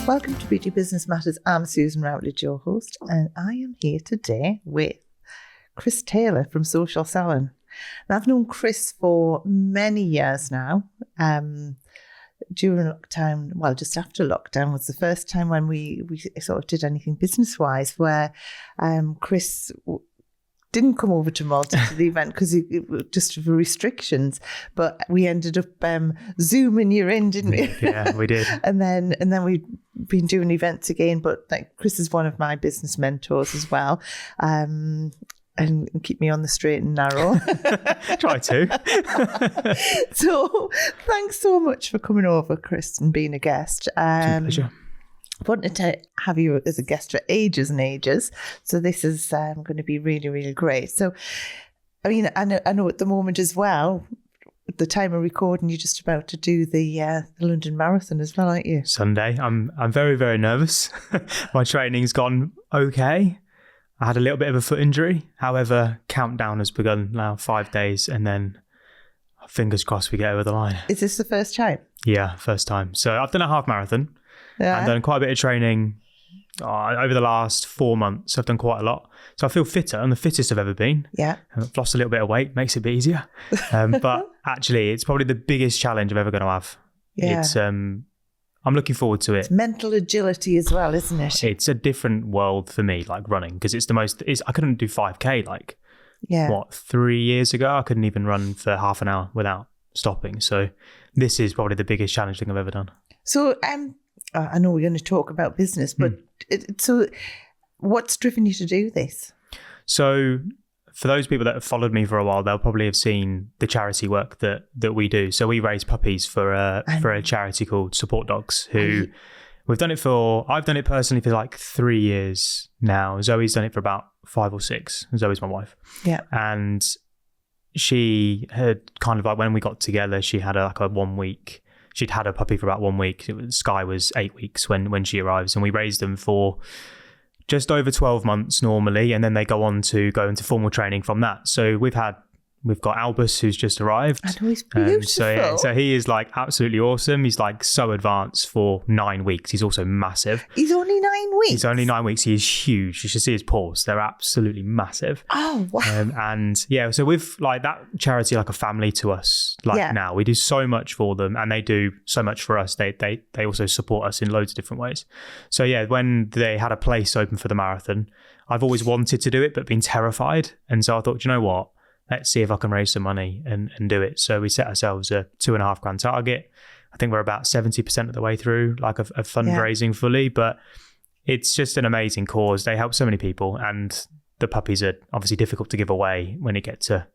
Welcome to Beauty Business Matters. I'm Susan Routledge, your host, and I am here today with Chris Taylor from Social Salon. And I've known Chris for many years now. During lockdown, well, just after lockdown was the first time when we sort of did anything business-wise where Chris didn't come over to Malta to the event because just for restrictions, but we ended up Zooming you in, didn't we? Yeah, we did. and then we've been doing events again, but like Chris is one of my business mentors as well. And keep me on the straight and narrow. Try to. So thanks so much for coming over, Chris, and being a guest. It's a pleasure. I wanted to have you as a guest for ages and ages. So this is going to be really, really great. So, I mean, I know at the moment as well, at the time of recording, you're just about to do the London Marathon as well, aren't you? Sunday. I'm very, very nervous. My training's gone okay. I had a little bit of a foot injury. However, countdown has begun now, 5 days, and then fingers crossed we get over the line. Is this the first time? Yeah, first time. So I've done a half marathon. Yeah. I've done quite a bit of training over the last 4 months. I've done quite a lot. So I feel fitter and the fittest I've ever been. Yeah. I've lost a little bit of weight, makes it a bit easier. But actually, it's probably the biggest challenge I'm ever going to have. Yeah. It's I'm looking forward to it. It's mental agility as well, isn't it? It's a different world for me, like running, because I couldn't do 5K 3 years ago. I couldn't even run for half an hour without stopping. So this is probably the biggest challenge thing I've ever done. So I know we're going to talk about business, but so what's driven you to do this? So for those people that have followed me for a while, they'll probably have seen the charity work that we do. So we raise puppies for a charity called Support Dogs, who I've done it personally for like 3 years now. Zoe's done it for about 5 or 6. Zoe's my wife. Yeah. And she had kind of like, when we got together, she had a 1 week. She'd had a puppy for about 1 week. Sky was 8 weeks when she arrives, and we raised them for just over 12 months normally, and then they go into formal training from that. So we've got Albus, who's just arrived. I know, he's beautiful. So he is like absolutely awesome. He's like so advanced for 9 weeks. He's also massive. He's only 9 weeks? He's only 9 weeks. He is huge. You should see his paws. They're absolutely massive. Oh, wow. And yeah, so we've like that charity like a family to us now. We do so much for them and they do so much for us. They also support us in loads of different ways. So yeah, when they had a place open for the marathon, I've always wanted to do it but been terrified. And so I thought, you know what? Let's see if I can raise some money and do it. So we set ourselves a $2,500 target. I think we're about 70% of the way through, like of fundraising fully, but it's just an amazing cause. They help so many people, and the puppies are obviously difficult to give away when you get to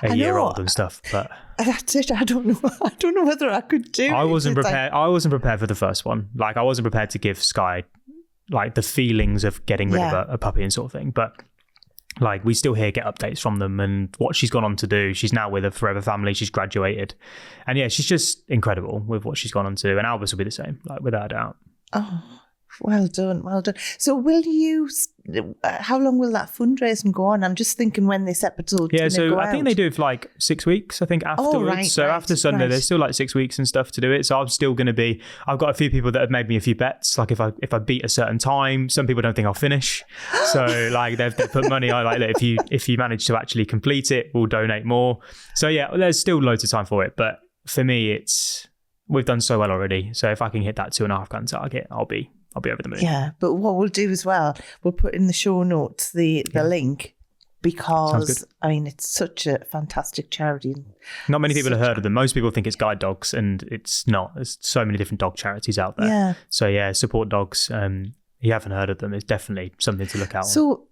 a year old and stuff. But that's it. I don't know whether I could do it. I wasn't prepared. I wasn't prepared for the first one. Like I wasn't prepared to give Sky like the feelings of getting rid of a puppy and sort of thing. But like we still get updates from them and what she's gone on to do. She's now with a forever family. She's graduated. And yeah, she's just incredible with what she's gone on to do. And Albus will be the same, like without a doubt. Oh, well done. Well done. So how long will that fundraising go on? I'm just thinking when this episode's Yeah, so go I think they do it for like 6 weeks, I think, afterwards. After Sunday, there's still like 6 weeks and stuff to do it. So I'm still going to be, I've got a few people that have made me a few bets. Like if I beat a certain time, some people don't think I'll finish. So like they've put money on like, if you manage to actually complete it, we'll donate more. So yeah, there's still loads of time for it. But for me, we've done so well already. So if I can hit that $2,500 target, I'll be over the moon. Yeah, but what we'll do as well, we'll put in the show notes the link, because I mean it's such a fantastic charity. Not many people have heard of them. Most people think it's guide dogs, and it's not. There's so many different dog charities out there. Yeah. So yeah, Support Dogs. You haven't heard of them, it's definitely something to look out. So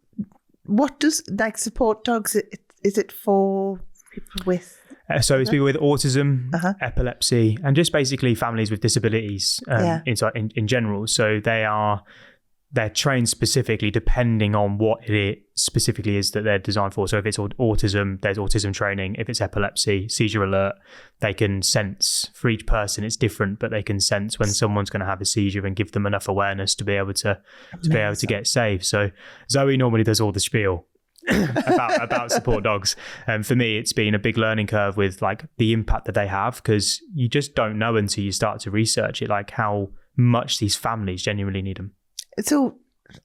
what does Support Dogs? Is it for people with? So it's people with autism, epilepsy, and just basically families with disabilities in general. So they're trained specifically depending on what it specifically is that they're designed for. So if it's autism, there's autism training. If it's epilepsy, seizure alert, they can sense. For each person, it's different, but they can sense when someone's going to have a seizure and give them enough awareness to be able to get saved. So Zoe normally does all the spiel about Support Dogs. For me, it's been a big learning curve with like the impact that they have, because you just don't know until you start to research it, like how much these families genuinely need them. So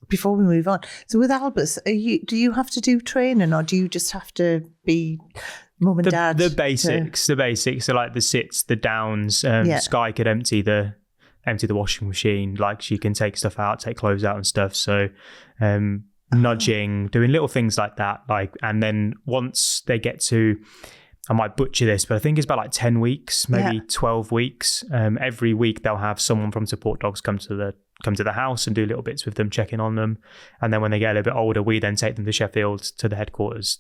before we move on, so with Albus, do you have to do training, or do you just have to be mum and dad? The basics. So like the sits, the downs. Sky could empty the washing machine. Like she can take stuff out, take clothes out and stuff. So nudging, doing little things like that. Like, and then once they get to, I might butcher this, but I think it's about like 10 weeks, maybe 12 weeks. Every week they'll have someone from support dogs come to the house and do little bits with them, checking on them. And then when they get a little bit older, we then take them to Sheffield, to the headquarters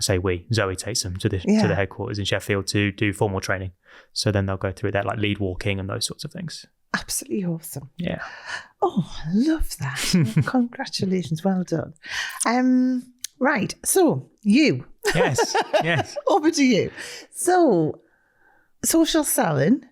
Zoe takes them to the headquarters in Sheffield to do formal training. So then they'll go through that, like lead walking and those sorts of things. Absolutely awesome. Yeah. Oh, I love that. Congratulations. Well done. Right. So you. Yes. Over to you. So Social Salon,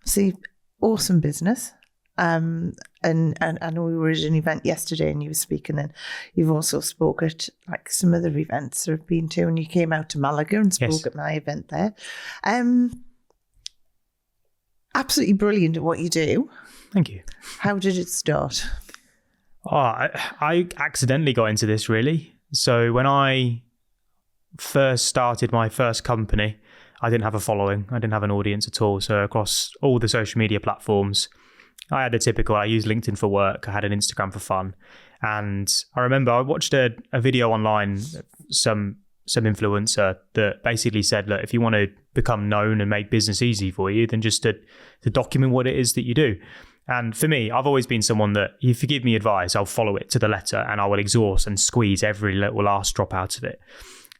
see, awesome business. And I know we were at an event yesterday and you were speaking, and you've also spoke at like some other events that I've been to, and you came out to Malaga and spoke at my event there. Absolutely brilliant at what you do. Thank you. How did it start? Oh, I accidentally got into this, really. So when I first started my first company, I didn't have a following. I didn't have an audience at all. So across all the social media platforms, I had the typical, I used LinkedIn for work, I had an Instagram for fun. And I remember I watched a video online, some influencer that basically said, look, if you want to become known and make business easy for you, then just to document what it is that you do. And for me, I've always been someone that if you give me advice, I'll follow it to the letter and I will exhaust and squeeze every little last drop out of it.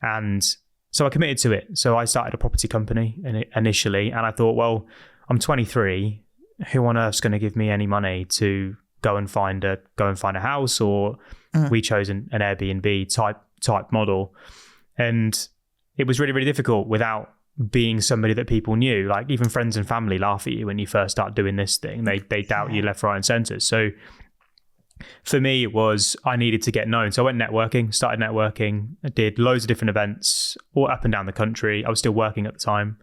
And so I committed to it. So I started a property company initially, and I thought, well, I'm 23. Who on earth's going to give me any money to go and find a house? Or we chose an Airbnb type model, and it was really, really difficult without being somebody that people knew. Like even friends and family laugh at you when you first start doing this thing. They doubt you left, right, and centre. So for me, it was I needed to get known. So I started networking, I did loads of different events all up and down the country. I was still working at the time.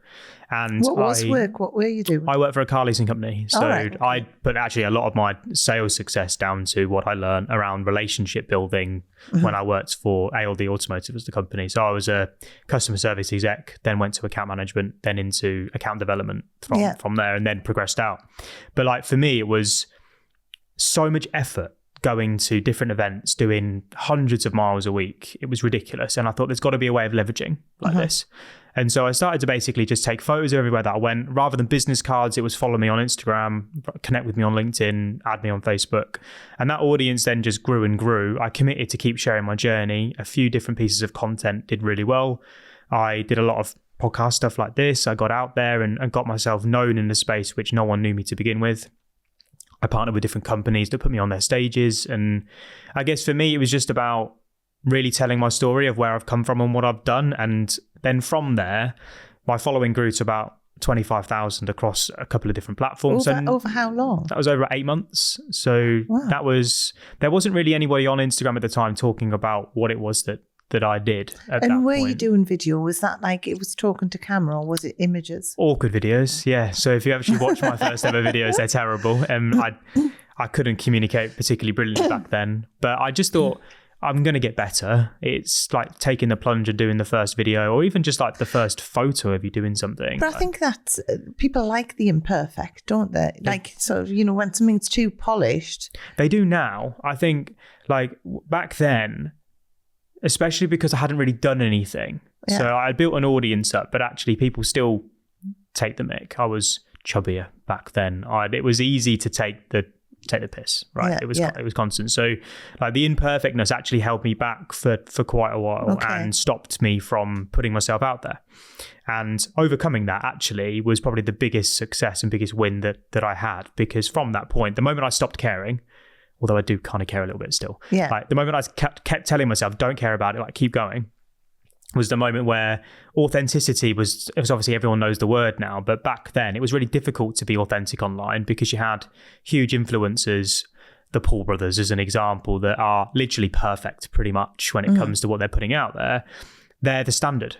And what was work? What were you doing? I worked for a car leasing company. So I put actually a lot of my sales success down to what I learned around relationship building when I worked for ALD Automotive as the company. So I was a customer service exec, then went to account management, then into account development from there, and then progressed out. But like for me, it was so much effort going to different events, doing hundreds of miles a week. It was ridiculous. And I thought there's got to be a way of leveraging like this. And so I started to basically just take photos of everywhere that I went. Rather than business cards, it was follow me on Instagram, connect with me on LinkedIn, add me on Facebook. And that audience then just grew and grew. I committed to keep sharing my journey. A few different pieces of content did really well. I did a lot of podcast stuff like this. I got out there and got myself known in the space, which no one knew me to begin with. I partnered with different companies that put me on their stages. And I guess for me, it was just about really telling my story of where I've come from and what I've done. And then from there, my following grew to about 25,000 across a couple of different platforms. Over how long? That was over 8 months. So there wasn't really anybody on Instagram at the time talking about what it was that I did at that point. And were you doing video? Was that like it was talking to camera, or was it images? Awkward videos, yeah. So if you actually watch my first ever videos, they're terrible. I couldn't communicate particularly brilliantly back then, but I just thought I'm going to get better. It's like taking the plunge and doing the first video, or even just like the first photo of you doing something. But I think that people like the imperfect, don't they? Like, so, when something's too polished. They do now. I think like back then, especially because I hadn't really done anything. Yeah. So I built an audience up, but actually people still take the mick. I was chubbier back then. It was easy to take the piss, right? It was constant. So like the imperfectness actually held me back for quite a while and stopped me from putting myself out there. And overcoming that actually was probably the biggest success and biggest win that I had, because from that point, the moment I stopped caring, although I do kind of care a little bit still. Yeah. Like the moment I kept telling myself, don't care about it, like keep going, was the moment where authenticity was obviously everyone knows the word now, but back then it was really difficult to be authentic online because you had huge influencers, the Paul brothers as an example, that are literally perfect pretty much when it comes to what they're putting out there. They're the standard.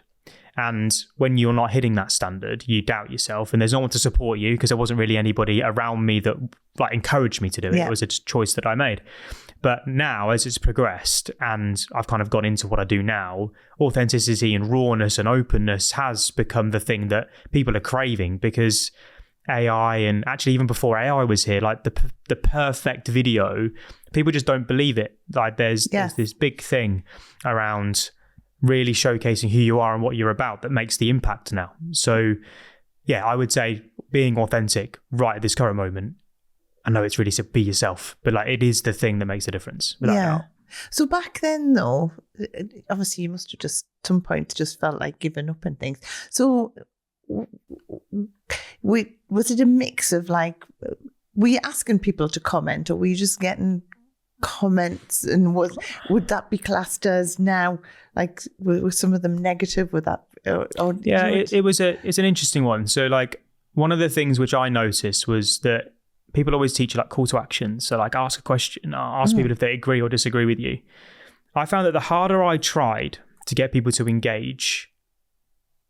And when you're not hitting that standard, you doubt yourself, and there's no one to support you because there wasn't really anybody around me that like encouraged me to do it. It was a choice that I made. But now, as it's progressed and I've kind of gone into what I do now, authenticity and rawness and openness has become the thing that people are craving, because AI, and actually even before AI was here, like the perfect video, people just don't believe it. Like there's this big thing around really showcasing who you are and what you're about that makes the impact now. So yeah, I would say being authentic right at this current moment, I know it's really to be yourself, but like it is the thing that makes the difference. Doubt. So back then though, obviously you must have just some point just felt like giving up and things. So was it a mix of like, were you asking people to comment, or were you just getting comments, and would that be classed as now, like were some of them negative? With that it's an interesting one. So like one of the things which I noticed was that people always teach you like call to action, so like ask a question, ask people if they agree or disagree with you. I found that the harder I tried to get people to engage,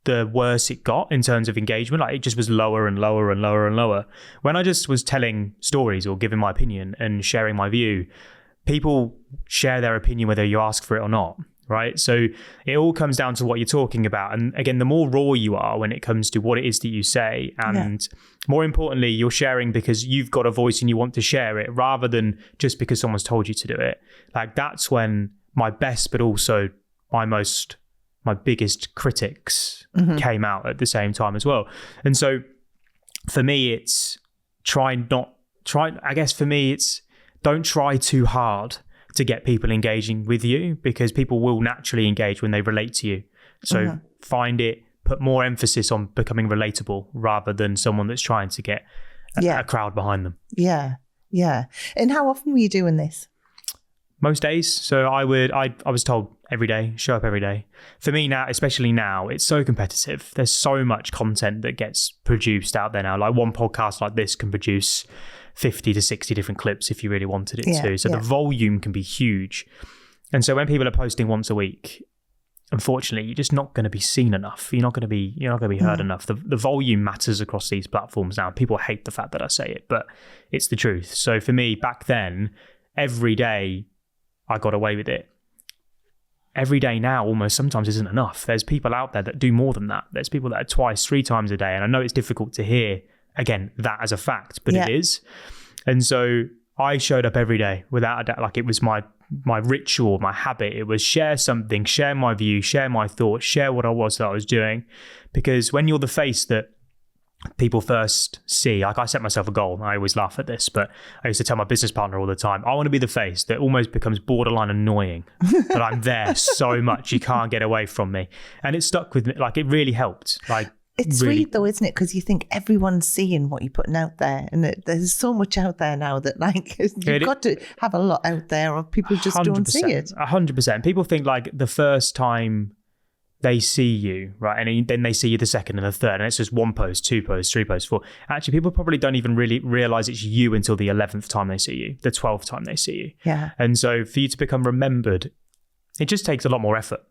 the worse it got in terms of engagement. Like it just was lower and lower and lower and lower. When I just was telling stories or giving my opinion and sharing my view, people share their opinion whether you ask for it or not, right? So it all comes down to what you're talking about. And again, the more raw you are when it comes to what it is that you say, and more importantly, you're sharing because you've got a voice and you want to share it, rather than just because someone's told you to do it. Like that's when my best, but also my biggest critics came out at the same time as well. And so for me, it's don't try too hard to get people engaging with you, because people will naturally engage when they relate to you. So put more emphasis on becoming relatable rather than someone that's trying to get a crowd behind them. Yeah. And how often were you doing this? Most days. So I was told every day, show up every day. For me now, especially now, it's so competitive. There's so much content that gets produced out there now. Like one podcast like this can produce 50 to 60 different clips if you really wanted it to. So the volume can be huge. And so when people are posting once a week, unfortunately, you're just not going to be seen enough. You're not going to be heard enough. The volume matters across these platforms now. People hate the fact that I say it, but it's the truth. So for me, back then, every day I got away with it. Every day now almost sometimes isn't enough. There's people out there that do more than that. There's people that are twice, 3 times a day. And I know it's difficult to hear, again, that as a fact, but it is. And so I showed up every day without a doubt. Like it was my ritual, my habit. It was share something, share my view, share my thoughts, share what I was doing. Because when you're the face that people first see, like I set myself a goal. I always laugh at this, but I used to tell my business partner all the time, I want to be the face that almost becomes borderline annoying, that I'm there so much you can't get away from me. And it stuck with me. Like it really helped. Like it's really sweet though, isn't it? Because you think everyone's seeing what you're putting out there, and there's so much out there now that like you've got to have a lot out there, or people just don't see it. 100%. People think like the first time they see you, right? And then they see you the second and the third, and it's just 1 post, 2 posts, 3 posts, 4. Actually, people probably don't even really realize it's you until the 11th time they see you, the 12th time they see you. Yeah. And so for you to become remembered, it just takes a lot more effort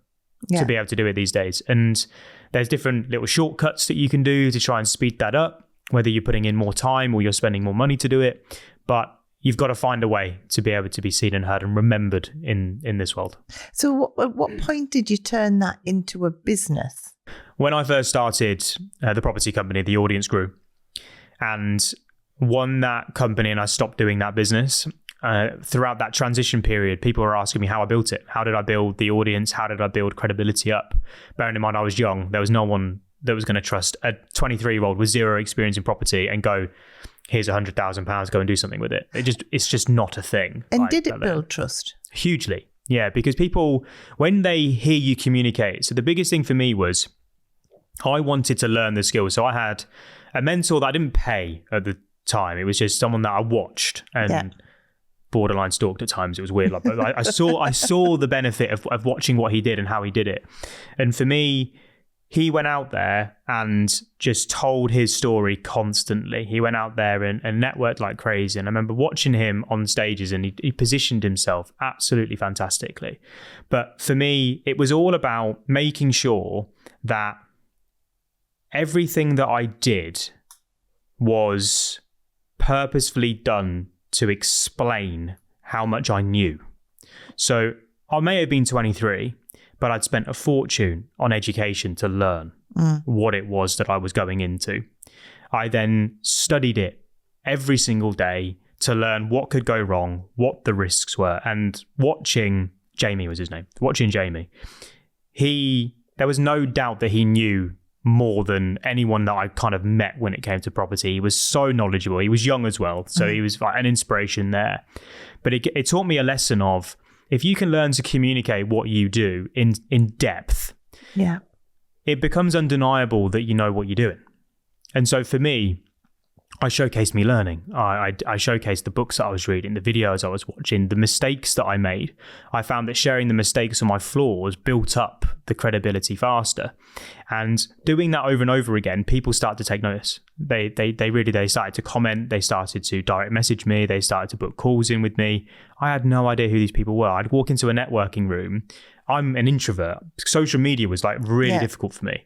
to be able to do it these days. And there's different little shortcuts that you can do to try and speed that up, whether you're putting in more time or you're spending more money to do it. But you've got to find a way to be able to be seen and heard and remembered in this world. So at what point did you turn that into a business? When I first started the property company, the audience grew, and won that company, and I stopped doing that business. Throughout that transition period, people were asking me how I built it. How did I build the audience? How did I build credibility up? Bearing in mind, I was young. There was no one that was going to trust a 23-year-old with zero experience in property and go, here's £100,000, go and do something with it. It's just not a thing. And did it build trust? Hugely. Yeah, because people, when they hear you communicate, so the biggest thing for me was I wanted to learn the skills. So I had a mentor that I didn't pay at the time. It was just someone that I watched and borderline stalked at times. It was weird. Like, I saw the benefit of watching what he did and how he did it. And for me, he went out there and just told his story constantly. He went out there and networked like crazy. And I remember watching him on stages, and he positioned himself absolutely fantastically. But for me, it was all about making sure that everything that I did was purposefully done to explain how much I knew. So I may have been 23, but I'd spent a fortune on education to learn what it was that I was going into. I then studied it every single day to learn what could go wrong, what the risks were. And watching Jamie was his name, there was no doubt that he knew more than anyone that I kind of met when it came to property. He was so knowledgeable. He was young as well. So he was like an inspiration there. But it taught me a lesson of, if you can learn to communicate what you do in depth, it becomes undeniable that you know what you're doing. And so for me, I showcased me learning. I showcased the books that I was reading, the videos I was watching, the mistakes that I made. I found that sharing the mistakes or my flaws built up the credibility faster. And doing that over and over again, people start to take notice. They started to comment. They started to direct message me. They started to book calls in with me. I had no idea who these people were. I'd walk into a networking room. I'm an introvert. Social media was like really difficult for me.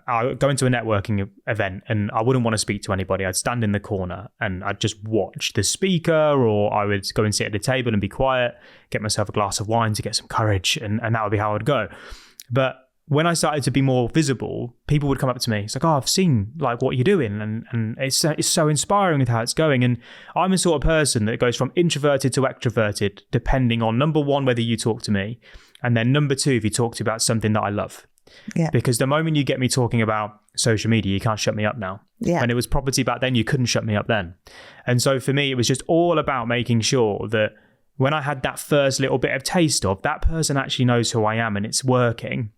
I would go into a networking event and I wouldn't want to speak to anybody. I'd stand in the corner and I'd just watch the speaker, or I would go and sit at the table and be quiet, get myself a glass of wine to get some courage, and that would be how I'd go. But when I started to be more visible, people would come up to me. It's like, oh, I've seen like what you're doing, and it's so inspiring with how it's going. And I'm a sort of person that goes from introverted to extroverted, depending on, number one, whether you talk to me, and then number two, if you talk to about something that I love. Yeah. Because the moment you get me talking about social media, you can't shut me up now. Yeah. When it was property back then, you couldn't shut me up then. And so for me, it was just all about making sure that when I had that first little bit of taste of that person actually knows who I am and it's working,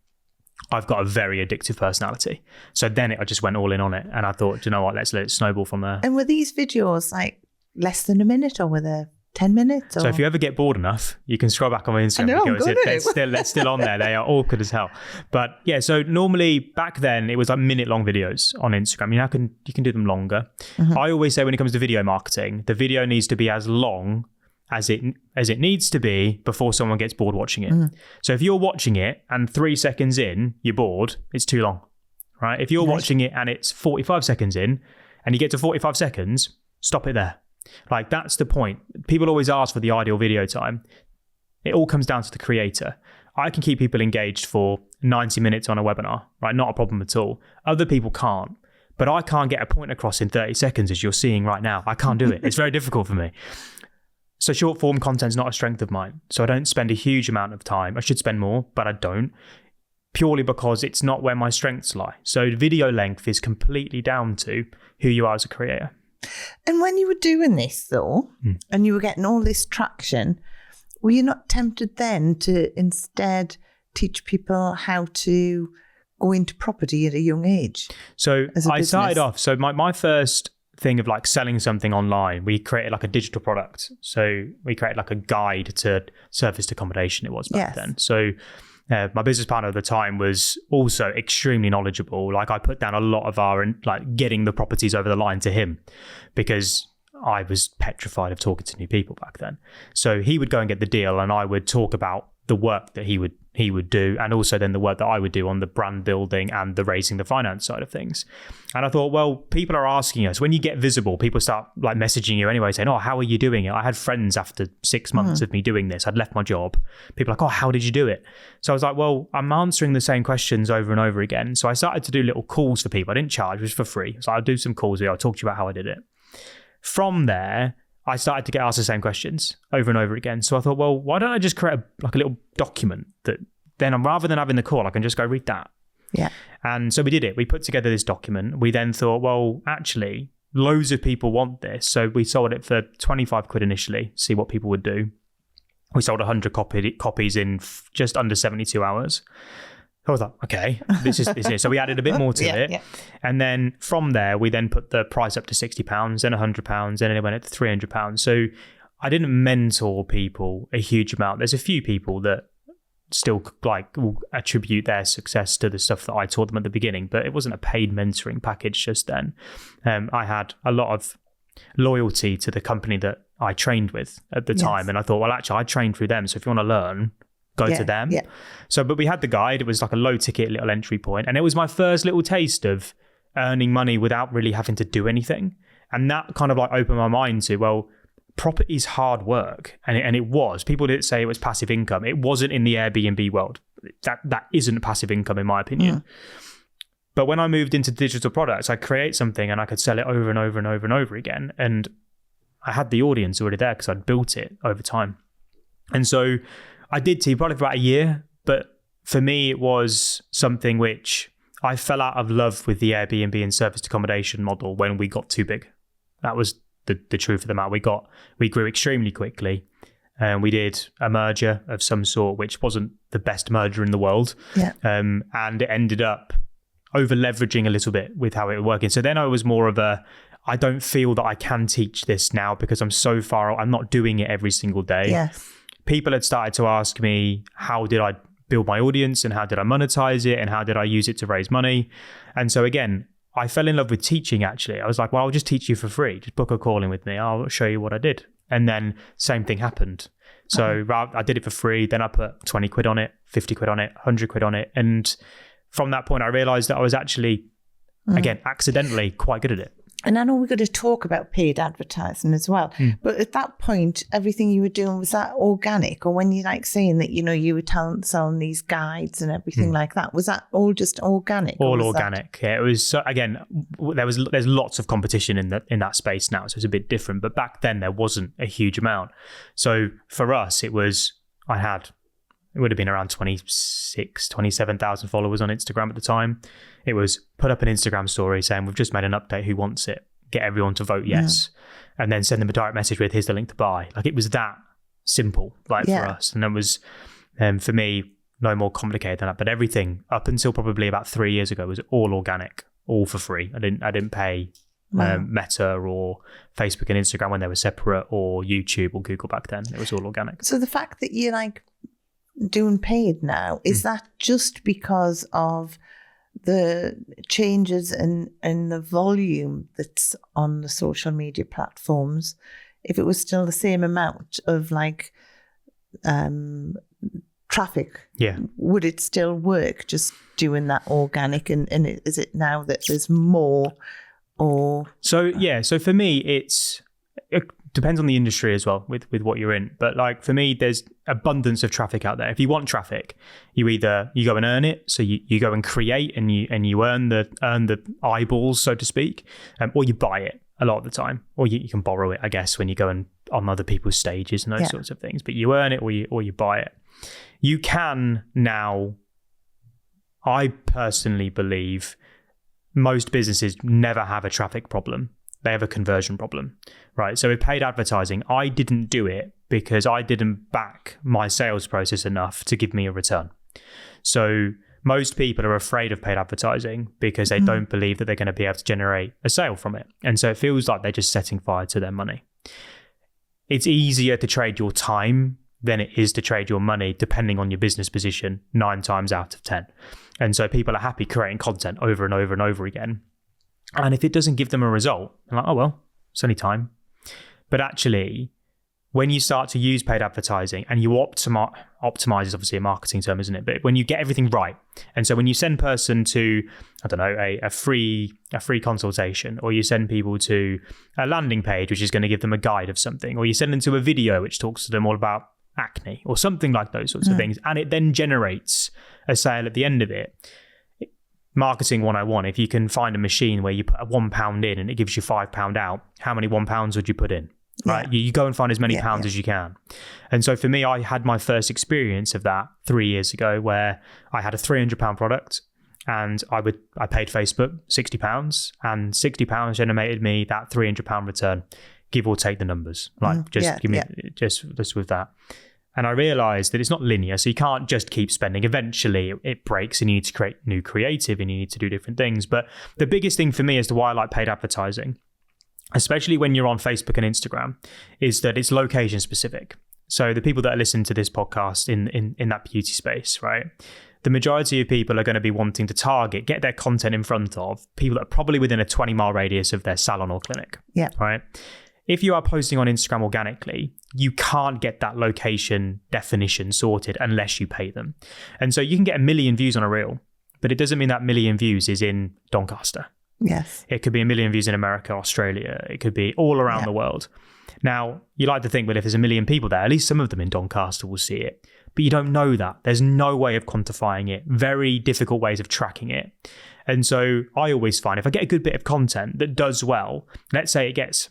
I've got a very addictive personality. So then I just went all in on it. And I thought, you know what, let's let it snowball from there. And were these videos like less than a minute, or were they 10 minutes? Or? So if you ever get bored enough, you can scroll back on my Instagram. They're still on there. They are awkward as hell. But yeah, so normally back then it was like minute-long videos on Instagram. You can do them longer. Mm-hmm. I always say when it comes to video marketing, the video needs to be as long as it needs to be before someone gets bored watching it. Mm. So if you're watching it and 3 seconds in, you're bored, it's too long, right? If you're watching it and it's 45 seconds in and you get to 45 seconds, stop it there. Like, that's the point. People always ask for the ideal video time. It all comes down to the creator. I can keep people engaged for 90 minutes on a webinar, right? Not a problem at all. Other people can't. But I can't get a point across in 30 seconds as you're seeing right now. I can't do it. It's very difficult for me. So short form content is not a strength of mine. So I don't spend a huge amount of time. I should spend more, but I don't. Purely because it's not where my strengths lie. So video length is completely down to who you are as a creator. And when you were doing this though, and you were getting all this traction, were you not tempted then to instead teach people how to go into property at a young age? So I started off, so my first thing of like selling something online, we created like a digital product. So we created like a guide to serviced accommodation, it was back then. So my business partner at the time was also extremely knowledgeable. Like, I put down a lot of our like getting the properties over the line to him because I was petrified of talking to new people back then. So he would go and get the deal and I would talk about the work that he would do, and also then the work that I would do on the brand building and the raising the finance side of things. And I thought, well, people are asking us, when you get visible, people start like messaging you anyway, saying, oh, how are you doing it? I had friends after 6 months of me doing this. I'd left my job. People are like, oh, how did you do it? So I was like, well, I'm answering the same questions over and over again. So I started to do little calls for people. I didn't charge, it was for free. So I'll do some calls here. I'll talk to you about how I did it. From there, I started to get asked the same questions over and over again. So I thought, well, why don't I just create a little document that then, rather than having the call, I can just go read that. Yeah. And so we did it. We put together this document. We then thought, well, actually, loads of people want this. So we sold it for 25 quid initially, see what people would do. We sold 100 copies in just under 72 hours. I was like, okay, this is it. So we added a bit more to it. Yeah. And then from there, we then put the price up to £60, then £100, and then it went up to £300. So I didn't mentor people a huge amount. There's a few people that still like will attribute their success to the stuff that I taught them at the beginning, but it wasn't a paid mentoring package just then. I had a lot of loyalty to the company that I trained with at the time. And I thought, well, actually I trained through them. So if you want to learn, go to them. Yeah. So, but we had the guide. It was like a low ticket little entry point. And it was my first little taste of earning money without really having to do anything. And that kind of like opened my mind to, well, property's hard work. And it was. People didn't say it was passive income. It wasn't in the Airbnb world. That isn't passive income in my opinion. But when I moved into digital products, I create something and I could sell it over and over and over and over again. And I had the audience already there because I'd built it over time. And so I did probably for about a year. But for me, it was something which I fell out of love with the Airbnb and serviced accommodation model when we got too big. That was the truth of the matter. We grew extremely quickly, and we did a merger of some sort, which wasn't the best merger in the world. And it ended up over leveraging a little bit with how it was working. So then I was more of I don't feel that I can teach this now because I'm so far out. I'm not doing it every single day. People had started to ask me, how did I build my audience and how did I monetize it and how did I use it to raise money? And so again, I fell in love with teaching actually. I was like, well, I'll just teach you for free. Just book a call in with me. I'll show you what I did. And then same thing happened. So I did it for free. Then I put 20 quid on it, 50 quid on it, 100 quid on it. And from that point, I realized that I was actually, again, accidentally quite good at it. And I know we're going to talk about paid advertising as well. But at that point, everything you were doing, was that organic? Or when you like saying that, you were selling these guides and everything like that, was that all just organic? All organic. Yeah, it was, again, there's lots of competition in that space now. So it's a bit different. But back then there wasn't a huge amount. So for us, it would have been around 27,000 followers on Instagram at the time. It was put up an Instagram story saying, we've just made an update, who wants it? Get everyone to vote yes. And then send them a direct message with, here's the link to buy. Like it was that simple, for us. And it was, for me, no more complicated than that. But everything up until probably about 3 years ago was all organic, all for free. I didn't pay Meta or Facebook and Instagram when they were separate, or YouTube or Google back then. It was all organic. So the fact that you're like doing paid now, is that just because of the changes in the volume that's on the social media platforms? If it was still the same amount of like traffic, would it still work just doing that organic? And is it now that there's more? Or so for me, it depends on the industry as well with what you're in. But like for me, there's abundance of traffic out there. If you want traffic, you go and earn it. So you go and create and you earn the eyeballs, so to speak, or you buy it a lot of the time, or you can borrow it, I guess, when you go on other people's stages and those sorts of things. But you earn it or you buy it. You can now, I personally believe, most businesses never have a traffic problem. They have a conversion problem, right? So with paid advertising, I didn't do it because I didn't back my sales process enough to give me a return. So most people are afraid of paid advertising because they don't believe that they're going to be able to generate a sale from it. And so it feels like they're just setting fire to their money. It's easier to trade your time than it is to trade your money, depending on your business position, 9 times out of 10. And so people are happy creating content over and over and over again. And if it doesn't give them a result, they're like, oh, well, it's only time. But actually, when you start to use paid advertising and you optimize is obviously a marketing term, isn't it? But when you get everything right. And so when you send person to, I don't know, a free consultation, or you send people to a landing page, which is going to give them a guide of something, or you send them to a video, which talks to them all about acne or something like those sorts of things. And it then generates a sale at the end of it. Marketing 101, if you can find a machine where you put a £1 in and it gives you £5 out, how many £1 would you put in? Right? You go and find as many pounds as you can. And so for me, I had my first experience of that 3 years ago, where I had a £300 product and I paid Facebook £60, and £60 generated me that £300 return, give or take the numbers. Like give me just with that. And I realized that it's not linear, so you can't just keep spending. Eventually it breaks and you need to create new creative and you need to do different things. But the biggest thing for me as to why I like paid advertising, especially when you're on Facebook and Instagram, is that it's location specific. So the people that are listening to this podcast in that beauty space, right? The majority of people are going to be wanting to get their content in front of people that are probably within a 20-mile radius of their salon or clinic. Yeah. Right. If you are posting on Instagram organically, you can't get that location definition sorted unless you pay them. And so you can get 1 million views on a reel, but it doesn't mean that 1 million views is in Doncaster. Yes. It could be 1 million views in America, Australia. It could be all around the world. Now, you like to think, well, if there's 1 million people there, at least some of them in Doncaster will see it. But you don't know that. There's no way of quantifying it. Very difficult ways of tracking it. And so I always find if I get a good bit of content that does well, let's say it gets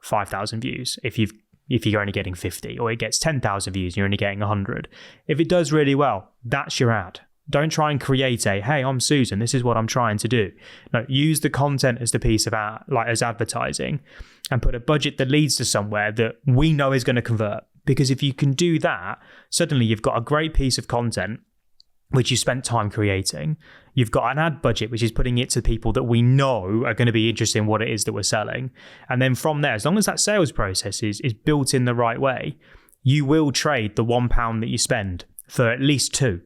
5,000 views if you're only getting 50, or it gets 10,000 views and you're only getting 100. If it does really well, that's your ad. Don't try and create hey, I'm Susan, this is what I'm trying to do. No, use the content as the piece of as advertising, and put a budget that leads to somewhere that we know is going to convert. Because if you can do that, suddenly you've got a great piece of content which you spent time creating. You've got an ad budget, which is putting it to people that we know are going to be interested in what it is that we're selling. And then from there, as long as that sales process is built in the right way, you will trade the £1 that you spend for at least 2.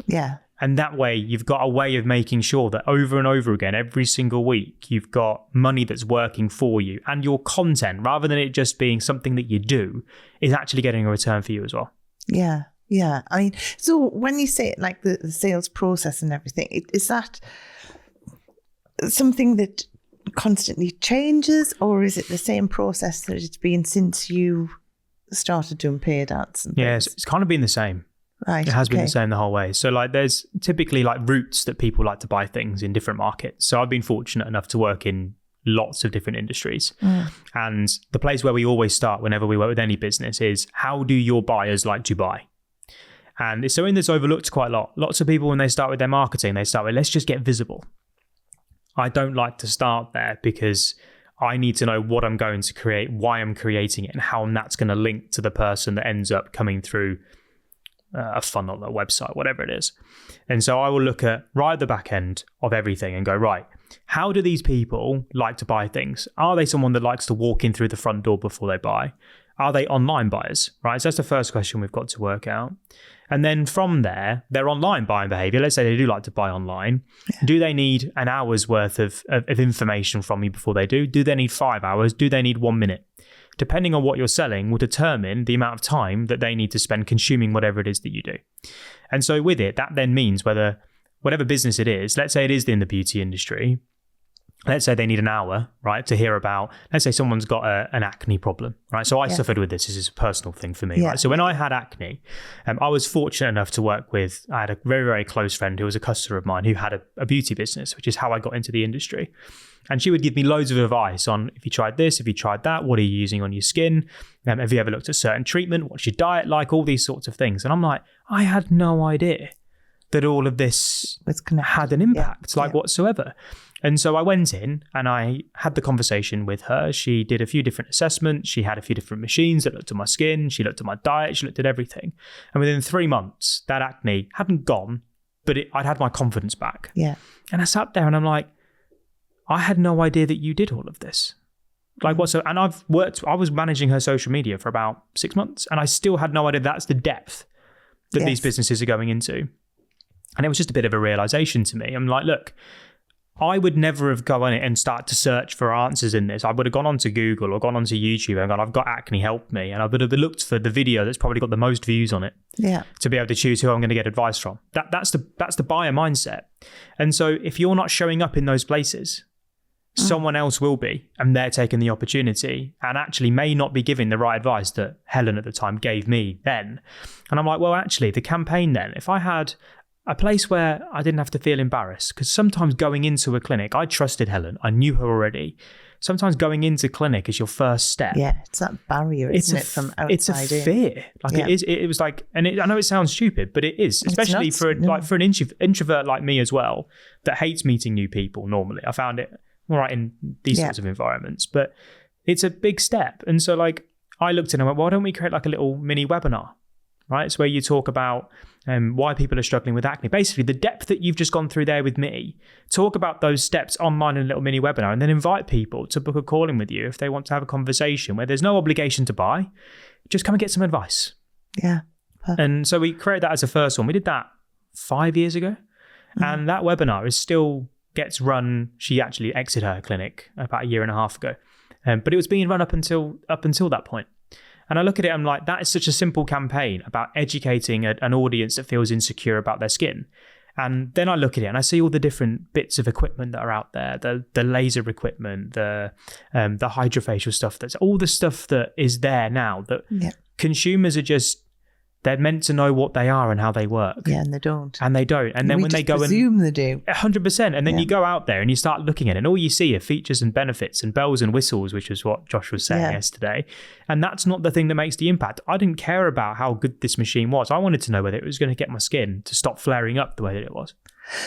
Yeah. And that way, you've got a way of making sure that over and over again, every single week, you've got money that's working for you. And your content, rather than it just being something that you do, is actually getting a return for you as well. Yeah. Yeah. I mean, so when you say like the sales process and everything, is that something that constantly changes, or is it the same process that it's been since you started doing paid ads? And yes, it's kind of been the same. Right. It has been the same the whole way. So like there's typically like routes that people like to buy things in different markets. So I've been fortunate enough to work in lots of different industries. And the place where we always start whenever we work with any business is, how do your buyers like to buy? And it's something that's overlooked quite a lot. Lots of people, when they start with their marketing, they start with, let's just get visible. I don't like to start there, because I need to know what I'm going to create, why I'm creating it, and how that's going to link to the person that ends up coming through a funnel, a website, whatever it is. And so I will look at right at the back end of everything and go, right, how do these people like to buy things? Are they someone that likes to walk in through the front door before they buy? Are they online buyers, right? So that's the first question we've got to work out. And then from there, their online buying behavior, let's say they do like to buy online. Yeah. Do they need an hour's worth of information from you before they do? Do they need 5 hours? Do they need 1 minute? Depending on what you're selling will determine the amount of time that they need to spend consuming whatever it is that you do. And so with it, that then means whatever business it is, let's say it is in the beauty industry, let's say they need an hour, right, to hear about, let's say someone's got an acne problem, right? So I suffered with this. This is a personal thing for me, right? So when I had acne, I was fortunate enough to work with, I had a very, very close friend who was a customer of mine who had a beauty business, which is how I got into the industry. And she would give me loads of advice on, if you tried this, if you tried that, what are you using on your skin? Have you ever looked at certain treatment? What's your diet like? All these sorts of things. And I'm like, I had no idea that all of this had an impact, whatsoever. And so I went in and I had the conversation with her. She did a few different assessments. She had a few different machines that looked at my skin. She looked at my diet. She looked at everything. And within 3 months, that acne hadn't gone, but I'd had my confidence back. Yeah. And I sat there and I'm like, I had no idea that you did all of this. Like what? So, and I was managing her social media for about 6 months, and I still had no idea that's the depth that these businesses are going into. And it was just a bit of a realization to me. I'm like, look, I would never have gone on it and started to search for answers in this. I would have gone onto Google or gone onto YouTube and gone, I've got acne, help me. And I would have looked for the video that's probably got the most views on it to be able to choose who I'm going to get advice from. That's the buyer mindset. And so if you're not showing up in those places, someone else will be, and they're taking the opportunity and actually may not be giving the right advice that Helen at the time gave me then. And I'm like, well, actually, the campaign then, if I had a place where I didn't have to feel embarrassed, because sometimes going into a clinic, I trusted Helen, I knew her already. Sometimes going into clinic is your first step. Yeah, it's that barrier, isn't it, from outside? It's a fear. It is. It was like, and I know it sounds stupid, but it is, especially for an introvert like me as well, that hates meeting new people normally. I found it all right in these sorts of environments, but it's a big step. And so like I looked at it and went, why don't we create like a little mini webinar, right? It's where you talk about why people are struggling with acne. Basically, the depth that you've just gone through there with me, talk about those steps online in a little mini webinar, and then invite people to book a call in with you if they want to have a conversation where there's no obligation to buy. Just come and get some advice. Yeah. Perfect. And so we created that as a first one. We did that 5 years ago. And that webinar is still gets run. She actually exited her clinic about 1.5 years ago. But it was being run up until that point. And I look at it, I'm like, that is such a simple campaign about educating an audience that feels insecure about their skin. And then I look at it and I see all the different bits of equipment that are out there, the laser equipment, the hydrofacial stuff, that's all the stuff that is there now that consumers are just, they're meant to know what they are and how they work. Yeah, and they don't. And then when they go presume they do. 100%. And then you go out there and you start looking at it and all you see are features and benefits and bells and whistles, which is what Josh was saying yesterday. And that's not the thing that makes the impact. I didn't care about how good this machine was. I wanted to know whether it was going to get my skin to stop flaring up the way that it was.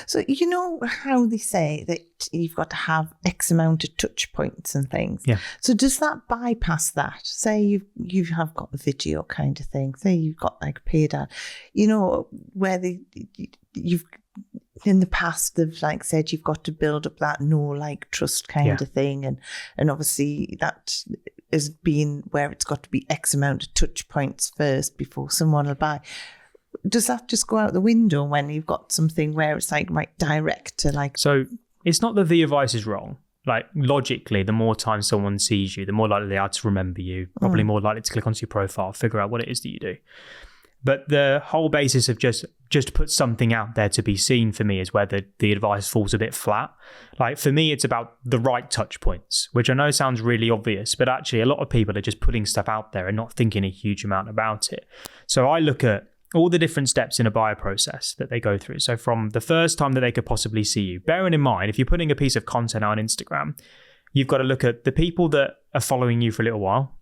So you know how they say that you've got to have X amount of touch points and things. Yeah. So does that bypass that? Say you have got the video kind of thing. Say you've got like a paid ad. You know, where you've in the past they've like said you've got to build up that trust kind of thing, and obviously that has been where it's got to be X amount of touch points first before someone will buy. Does that just go out the window when you've got something where it's like direct to like? So it's not that the advice is wrong. Like logically, the more time someone sees you, the more likely they are to remember you, probably more likely to click onto your profile, figure out what it is that you do. But the whole basis of just put something out there to be seen for me is where the advice falls a bit flat. Like for me, it's about the right touch points, which I know sounds really obvious, but actually a lot of people are just putting stuff out there and not thinking a huge amount about it. So I look at all the different steps in a buyer process that they go through. So from the first time that they could possibly see you, bearing in mind, if you're putting a piece of content out on Instagram, you've got to look at the people that are following you for a little while.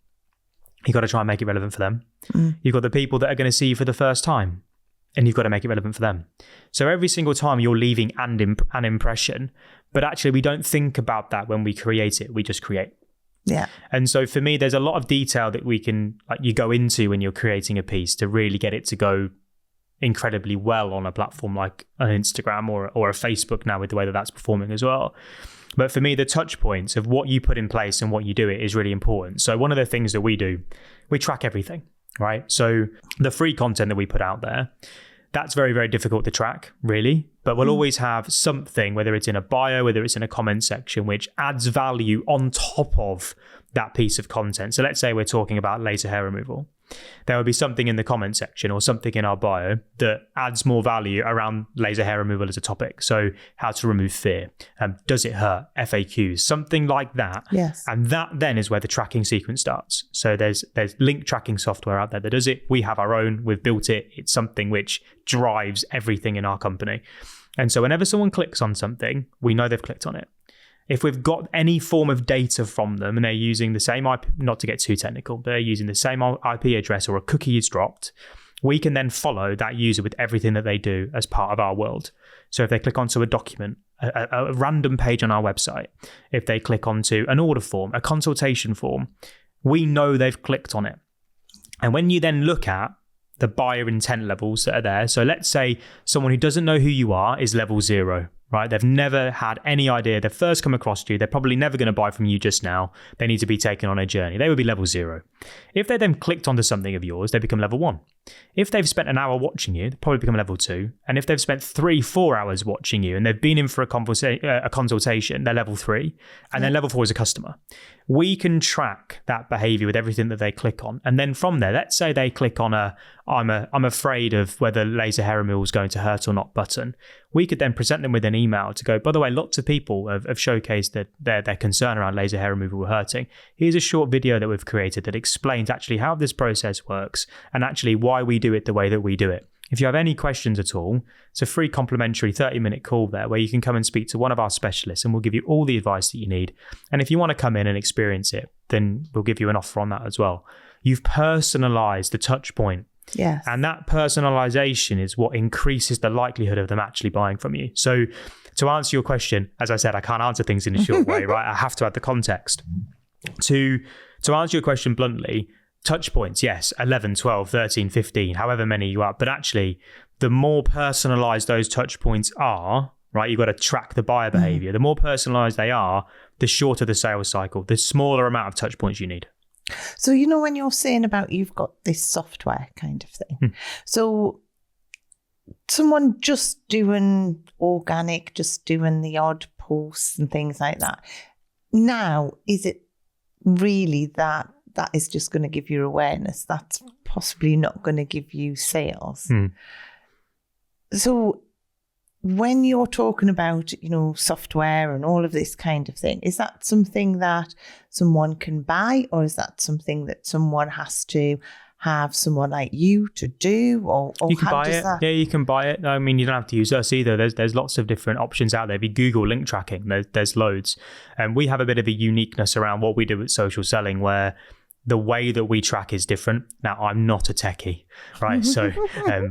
You've got to try and make it relevant for them. You've got the people that are going to see you for the first time, and you've got to make it relevant for them. So every single time you're leaving an impression, but actually we don't think about that when we create it. We just create. Yeah. And so for me, there's a lot of detail that we can, you go into when you're creating a piece to really get it to go incredibly well on a platform like an Instagram or a Facebook now with the way that that's performing as well. But for me, the touch points of what you put in place and what you do it is really important. So one of the things that we do, we track everything, right? So the free content that we put out there, that's very, very difficult to track, really. But we'll always have something, whether it's in a bio, whether it's in a comment section, which adds value on top of that piece of content. So let's say we're talking about laser hair removal. There will be something in the comment section or something in our bio that adds more value around laser hair removal as a topic. So how to remove fear, does it hurt, FAQs, something like that. Yes. And that then is where the tracking sequence starts. So there's link tracking software out there that does it. We have our own, we've built it. It's something which drives everything in our company. And so whenever someone clicks on something, we know they've clicked on it. If we've got any form of data from them and they're using the same IP, not to get too technical, but they're using the same IP address or a cookie is dropped, we can then follow that user with everything that they do as part of our world. So if they click onto a document, a random page on our website, if they click onto an order form, a consultation form, we know they've clicked on it. And when you then look at the buyer intent levels that are there, so let's say someone who doesn't know who you are is level 0. Right? They've never had any idea. They've first come across you. They're probably never going to buy from you just now. They need to be taken on a journey. They would be level 0. If they then clicked onto something of yours, they become level 1. If they've spent an hour watching you, they probably become level 2. And if they've spent 3-4 hours watching you and they've been in for a consultation, they're level 3. And then level 4 is a customer. We can track that behavior with everything that they click on. And then from there, let's say they click on I'm afraid of whether laser hair removal is going to hurt or not button. We could then present them with an email to go, by the way, lots of people have showcased that their concern around laser hair removal hurting. Here's a short video that we've created that explains actually how this process works and actually why we do it the way that we do it. If you have any questions at all, it's a free complimentary 30-minute call there where you can come and speak to one of our specialists and we'll give you all the advice that you need. And if you want to come in and experience it, then we'll give you an offer on that as well. You've personalized the touch point. Yes. And that personalization is what increases the likelihood of them actually buying from you. So to answer your question, as I said, I can't answer things in a short way, right? I have to add the context. To answer your question bluntly, touch points, yes, 11, 12, 13, 15, however many you are. But actually, the more personalized those touch points are, right? You've got to track the buyer behavior. The more personalized they are, the shorter the sales cycle, the smaller amount of touch points you need. So, when you're saying about you've got this software kind of thing, so someone just doing organic, just doing the odd posts and things like that, now, is it really that is just going to give you awareness? That's possibly not going to give you sales. So when you're talking about, software and all of this kind of thing, is that something that someone can buy, or is that something that someone has to have someone like you to do, or you can how buy does it? that? Yeah, you can buy it. I mean, you don't have to use us either. There's lots of different options out there. If you Google link tracking, there's loads. And we have a bit of a uniqueness around what we do with social selling, where the way that we track is different. Now, I'm not a techie, right? So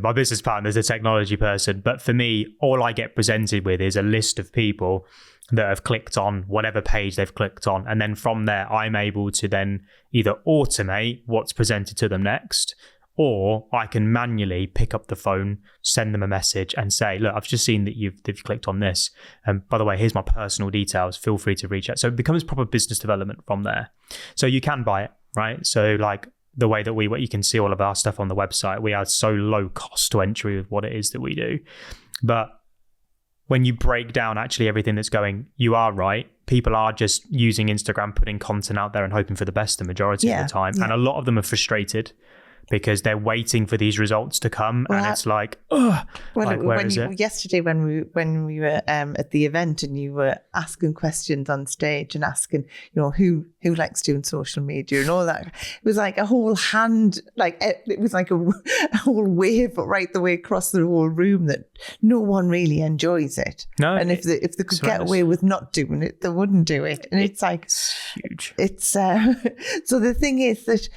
my business partner is a technology person. But for me, all I get presented with is a list of people that have clicked on whatever page they've clicked on. And then from there, I'm able to then either automate what's presented to them next, or I can manually pick up the phone, send them a message and say, look, I've just seen that you've clicked on this. And by the way, here's my personal details. Feel free to reach out. So it becomes proper business development from there. So you can buy it, right? So like the way that you can see all of our stuff on the website, we are so low cost to entry with what it is that we do. But when you break down actually everything that's going, you are right. People are just using Instagram, putting content out there and hoping for the best the majority of the time. Yeah. And a lot of them are frustrated because they're waiting for these results to come, and it's like, ugh. Yesterday when we were at the event and you were asking questions on stage and asking, who likes doing social media and all that, it was like a whole hand, like it was like a whole wave right the way across the whole room that no one really enjoys it. No, and if they could get away with not doing it, they wouldn't do it. And it's like, it's huge. It's so the thing is that.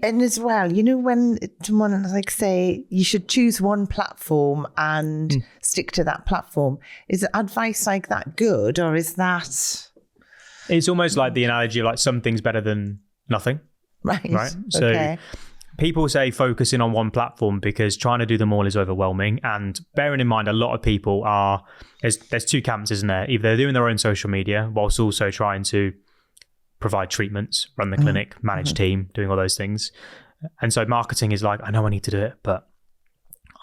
And as well, when someone like say you should choose one platform and stick to that platform, is advice like that good, or is that? It's almost like the analogy of like something's better than nothing. Right. So okay. People say focusing on one platform because trying to do them all is overwhelming. And bearing in mind, a lot of people there's two camps, isn't there? Either they're doing their own social media whilst also trying to provide treatments, run the clinic, manage team, doing all those things. And so marketing is like, I know I need to do it, but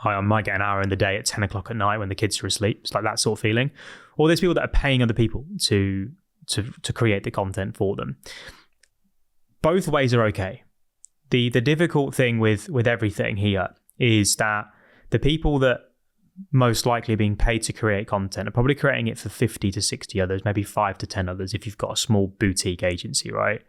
I might get an hour in the day at 10 o'clock at night when the kids are asleep. It's like that sort of feeling. Or there's people that are paying other people to create the content for them. Both ways are okay. The difficult thing with everything here is that the people that most likely being paid to create content are probably creating it for 50 to 60 others, maybe 5 to 10 others if you've got a small boutique agency, right?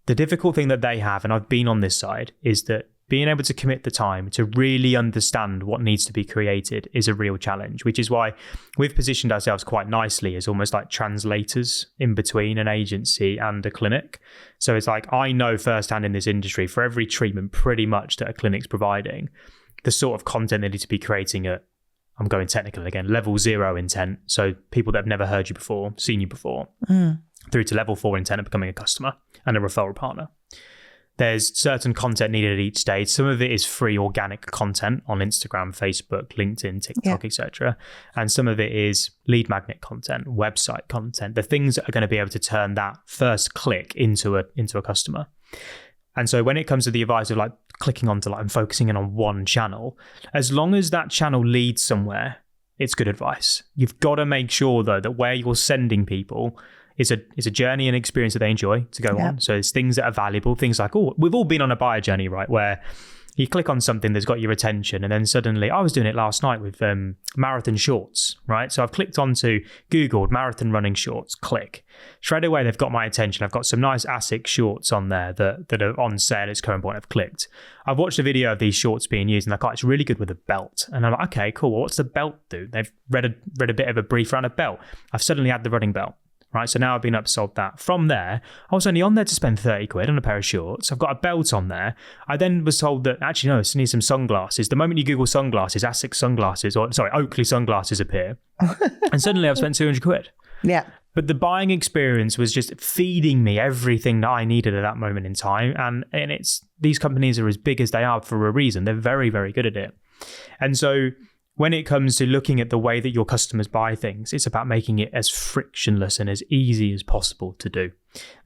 The difficult thing that they have, and I've been on this side, is that being able to commit the time to really understand what needs to be created is a real challenge, which is why we've positioned ourselves quite nicely as almost like translators in between an agency and a clinic. So it's like, I know firsthand in this industry, for every treatment pretty much that a clinic's providing, the sort of content they need to be creating at, I'm going technical again, level 0 intent. So people that have never heard you before, seen you before, through to level 4 intent of becoming a customer and a referral partner. There's certain content needed at each stage. Some of it is free organic content on Instagram, Facebook, LinkedIn, TikTok, etc. And some of it is lead magnet content, website content, the things that are going to be able to turn that first click into a customer. And so when it comes to the advice of like clicking onto like and focusing in on one channel, as long as that channel leads somewhere, it's good advice. You've got to make sure though that where you're sending people is a journey and experience that they enjoy to go on. So it's things that are valuable, things like, we've all been on a buyer journey, right? Where you click on something that's got your attention and then suddenly, I was doing it last night with marathon shorts, right? So I've clicked onto Googled marathon running shorts, click. Straight away, they've got my attention. I've got some nice ASIC shorts on there that are on sale at its current point. I've clicked. I've watched a video of these shorts being used and it's really good with a belt. And I'm like, okay, cool. Well, what's the belt do? They've read a bit of a brief around a belt. I've suddenly had the running belt. Right, so now I've been upsold that. From there, I was only on there to spend 30 quid on a pair of shorts. I've got a belt on there. I then was told that, actually, no, I need some sunglasses. The moment you Google sunglasses, ASIC sunglasses, Oakley sunglasses appear. And suddenly I've spent 200 quid. Yeah. But the buying experience was just feeding me everything that I needed at that moment in time. And these companies are as big as they are for a reason. They're very, very good at it. And so when it comes to looking at the way that your customers buy things, it's about making it as frictionless and as easy as possible to do.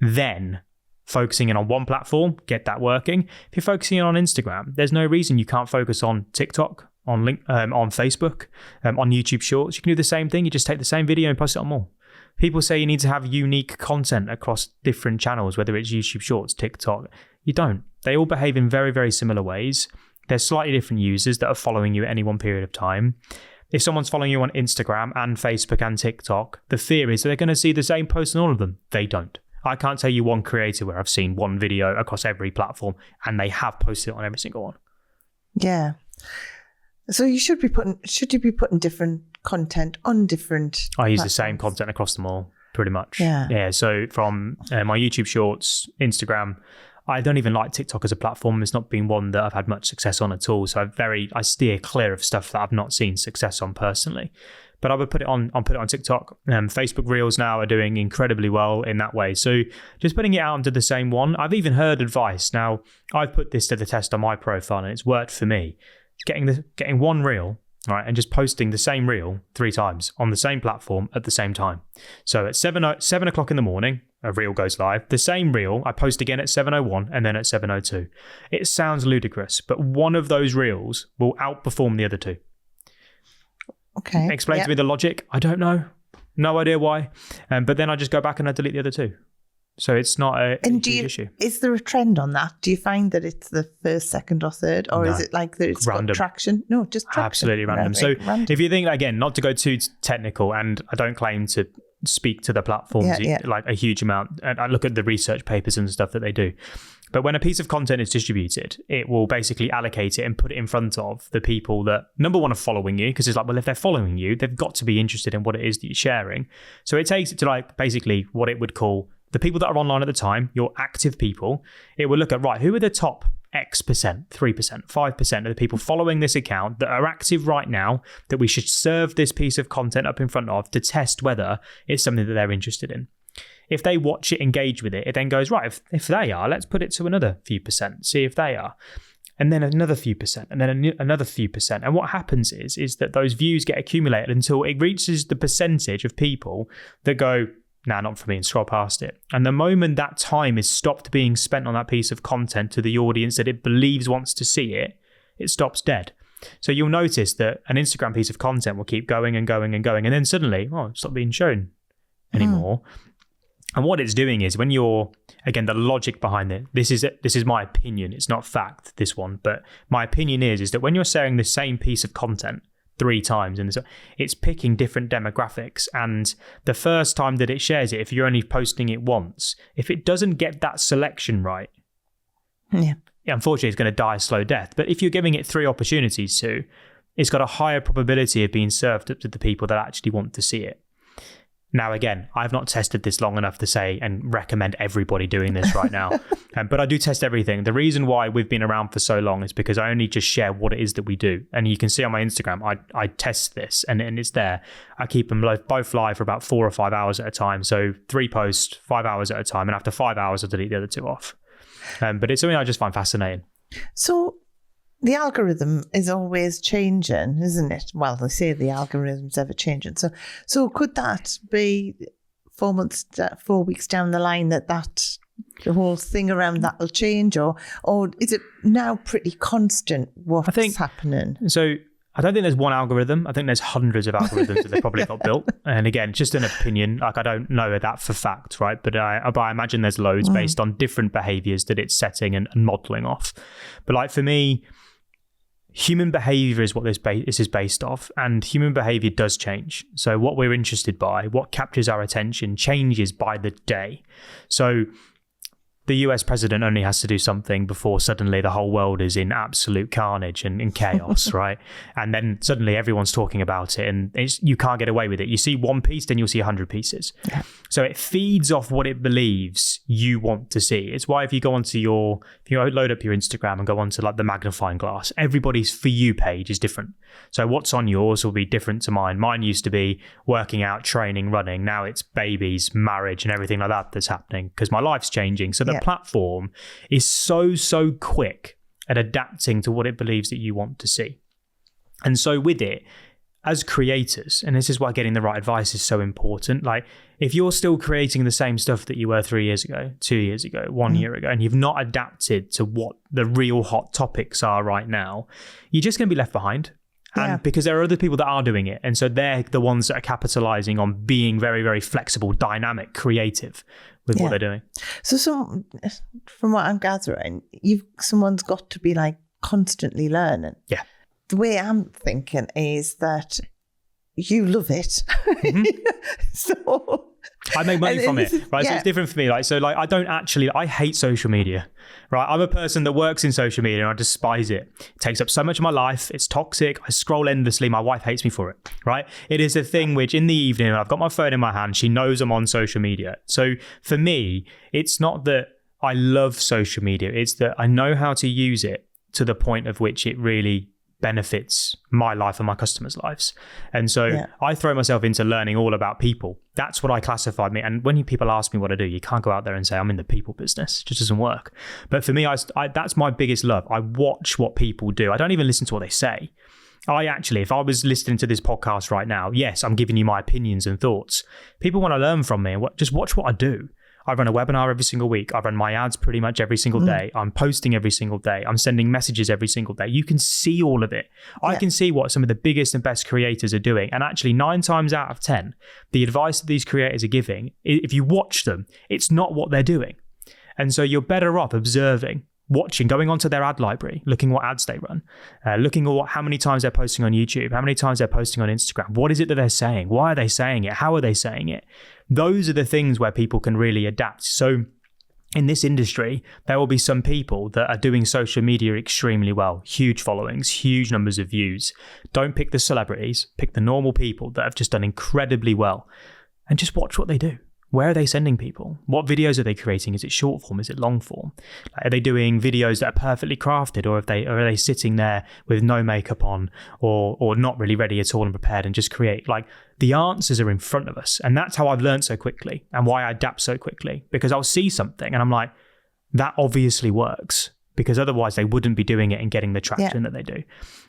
Then focusing in on one platform, get that working. If you're focusing in on Instagram, there's no reason you can't focus on TikTok, on Facebook, on YouTube Shorts. You can do the same thing. You just take the same video and post it on more. People say you need to have unique content across different channels, whether it's YouTube Shorts, TikTok. You don't. They all behave in very, very similar ways. There's slightly different users that are following you at any one period of time. If someone's following you on Instagram and Facebook and TikTok, the fear is that they're going to see the same post on all of them. They don't. I can't tell you one creator where I've seen one video across every platform and they have posted it on every single one. Yeah. So should you be putting different content on different I use platforms? the same content across them all, pretty much. Yeah. So from my YouTube Shorts, Instagram, I don't even like TikTok as a platform. It's not been one that I've had much success on at all. So I steer clear of stuff that I've not seen success on personally. But I would put it on TikTok. Facebook Reels now are doing incredibly well in that way. So just putting it out onto the same one. I've even heard advice. Now, I've put this to the test on my profile and it's worked for me. Getting one reel, right, and just posting the same reel 3 times on the same platform at the same time. So at 7 o'clock in the morning, a reel goes live. The same reel I post again at 7:01 and then at 7:02. It sounds ludicrous, but one of those reels will outperform the other 2. Okay. Explain to me the logic. I don't know. No idea why. But then I just go back and I delete the other 2. So it's not a huge issue. Is there a trend on that? Do you find that it's the first, second or third? Or is it like that it's random. Got traction? No, just traction. Absolutely random. So if you think, again, not to go too technical, and I don't claim to speak to the platforms like a huge amount. And I look at the research papers and stuff that they do. But when a piece of content is distributed, it will basically allocate it and put it in front of the people that, number one, are following you, because it's like, well, if they're following you, they've got to be interested in what it is that you're sharing. So it takes it to like basically what it would call the people that are online at the time, your active people. It will look at, right, who are the top X%, 3%, 5% of the people following this account that are active right now that we should serve this piece of content up in front of to test whether it's something that they're interested in. If they watch it, engage with it, it then goes, right, if they are, let's put it to another few percent, see if they are. And then another few percent, and then another few percent. And what happens is that those views get accumulated until it reaches the percentage of people that go, nah, not for me, and scroll past it. And the moment that time is stopped being spent on that piece of content to the audience that it believes wants to see it, it stops dead. So you'll notice that an Instagram piece of content will keep going and going and going, and then suddenly, it's not being shown anymore. And what it's doing is, when you're, again, the logic behind it, this is my opinion, it's not fact, this one, but my opinion is that when you're sharing the same piece of content 3 times, and it's picking different demographics, and the first time that it shares it, if you're only posting it once, if it doesn't get that selection right, unfortunately it's going to die a slow death. But if you're giving it 3 opportunities to, it's got a higher probability of being served up to the people that actually want to see it. Now, again, I've not tested this long enough to say and recommend everybody doing this right now, but I do test everything. The reason why we've been around for so long is because I only just share what it is that we do. And you can see on my Instagram, I test this and it's there. I keep them both live for about 4 or 5 hours at a time. So 3 posts, 5 hours at a time. And after 5 hours, I delete the other 2 off. But it's something I just find fascinating. So the algorithm is always changing, isn't it? Well, they say the algorithm's ever changing. So could that be 4 weeks down the line that the whole thing around that will change, or is it now pretty constant what's happening? So I don't think there's one algorithm. I think there's hundreds of algorithms that they've probably got built. And again, just an opinion. Like, I don't know that for fact, right? But I imagine there's loads based on different behaviors that it's setting and modeling off. But like for me, human behavior is what this is based off, and human behavior does change. So what we're interested by, what captures our attention, changes by the day. So the US president only has to do something before suddenly the whole world is in absolute carnage and chaos, right? And then suddenly everyone's talking about it, and you can't get away with it. You see one piece, then you'll see 100 pieces. Yeah. So it feeds off what it believes you want to see. It's why if you load up your Instagram and go onto like the magnifying glass, everybody's For You page is different. So what's on yours will be different to mine. Mine used to be working out, training, running. Now it's babies, marriage, and everything like that that's happening because my life's changing. So the platform is so quick at adapting to what it believes that you want to see. And so with it, as creators, and this is why getting the right advice is so important. Like, if you're still creating the same stuff that you were 3 years ago, 2 years ago, 1 year ago, and you've not adapted to what the real hot topics are right now, you're just going to be left behind. And because there are other people that are doing it. And so they're the ones that are capitalizing on being very, very flexible, dynamic, creative with what they're doing. So from what I'm gathering, someone's got to be like constantly learning. Yeah. The way I'm thinking is that you love it. Mm-hmm. So I make money from it, right? So it's different for me. I hate social media, right? I'm a person that works in social media and I despise it. It takes up so much of my life. It's toxic. I scroll endlessly. My wife hates me for it, right? It is a thing which in the evening, I've got my phone in my hand. She knows I'm on social media. So for me, it's not that I love social media. It's that I know how to use it to the point of which it really benefits my life and my customers' lives. And so I throw myself into learning all about people. That's what I classified me. And when people ask me what I do, you can't go out there and say I'm in the people business. It just doesn't work. But for me, I that's my biggest love. I watch what people do. I don't even listen to what they say. If I was listening to this podcast right now, yes, I'm giving you my opinions and thoughts. People want to learn from me and just watch what I do. I run a webinar every single week. I run my ads pretty much every single day. I'm posting every single day. I'm sending messages every single day. You can see all of it. I can see what some of the biggest and best creators are doing. And actually 9 times out of 10, the advice that these creators are giving, if you watch them, it's not what they're doing. And so you're better off observing, watching, going onto their ad library, looking what ads they run, looking at how many times they're posting on YouTube, how many times they're posting on Instagram. What is it that they're saying? Why are they saying it? How are they saying it? Those are the things where people can really adapt. So in this industry, there will be some people that are doing social media extremely well, huge followings, huge numbers of views. Don't pick the celebrities, pick the normal people that have just done incredibly well and just watch what they do. Where are they sending people? What videos are they creating? Is it short form? Is it long form? Are they doing videos that are perfectly crafted, or are they sitting there with no makeup on, or not really ready at all and prepared and just create? Like, the answers are in front of us, and that's how I've learned so quickly and why I adapt so quickly. Because I'll see something and I'm like, that obviously works, because otherwise they wouldn't be doing it and getting the traction that they do.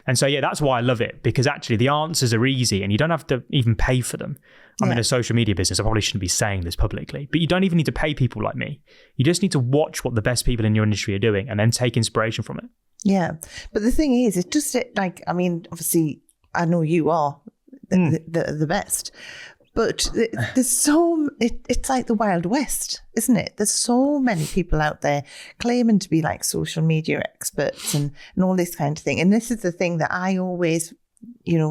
And so, that's why I love it, because actually the answers are easy and you don't have to even pay for them. I'm in a social media business. I probably shouldn't be saying this publicly, but you don't even need to pay people like me. You just need to watch what the best people in your industry are doing and then take inspiration from it. Yeah. But the thing is, it's just like, I mean, obviously I know you are the best, but there's it's like the Wild West, isn't it? There's so many people out there claiming to be like social media experts and all this kind of thing. And this is the thing that I always,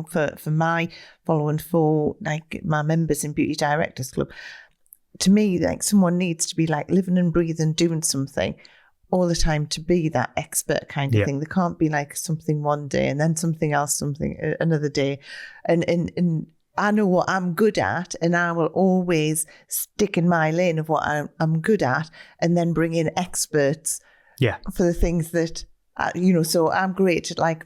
for my following, for like my members in Beauty Directors Club, to me, like, someone needs to be like living and breathing, doing something all the time to be that expert kind of thing. There can't be like something one day and then something else, something another day. And I know what I'm good at, and I will always stick in my lane of what I'm good at, and then bring in experts for the things that, so I'm great at, like,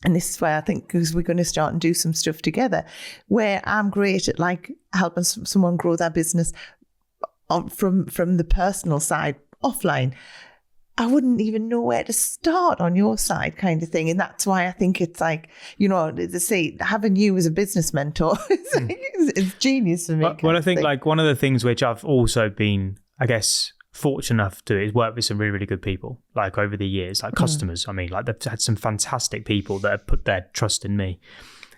and this is where I think, because we're going to start and do some stuff together, where I'm great at like helping someone grow their business from the personal side offline. I wouldn't even know where to start on your side kind of thing. And that's why I think it's like, they say having you as a business mentor is genius for me. Well, I think like one of the things which I've also been, I guess, fortunate enough to is work with some really, really good people, like over the years, like customers. I mean, like they've had some fantastic people that have put their trust in me.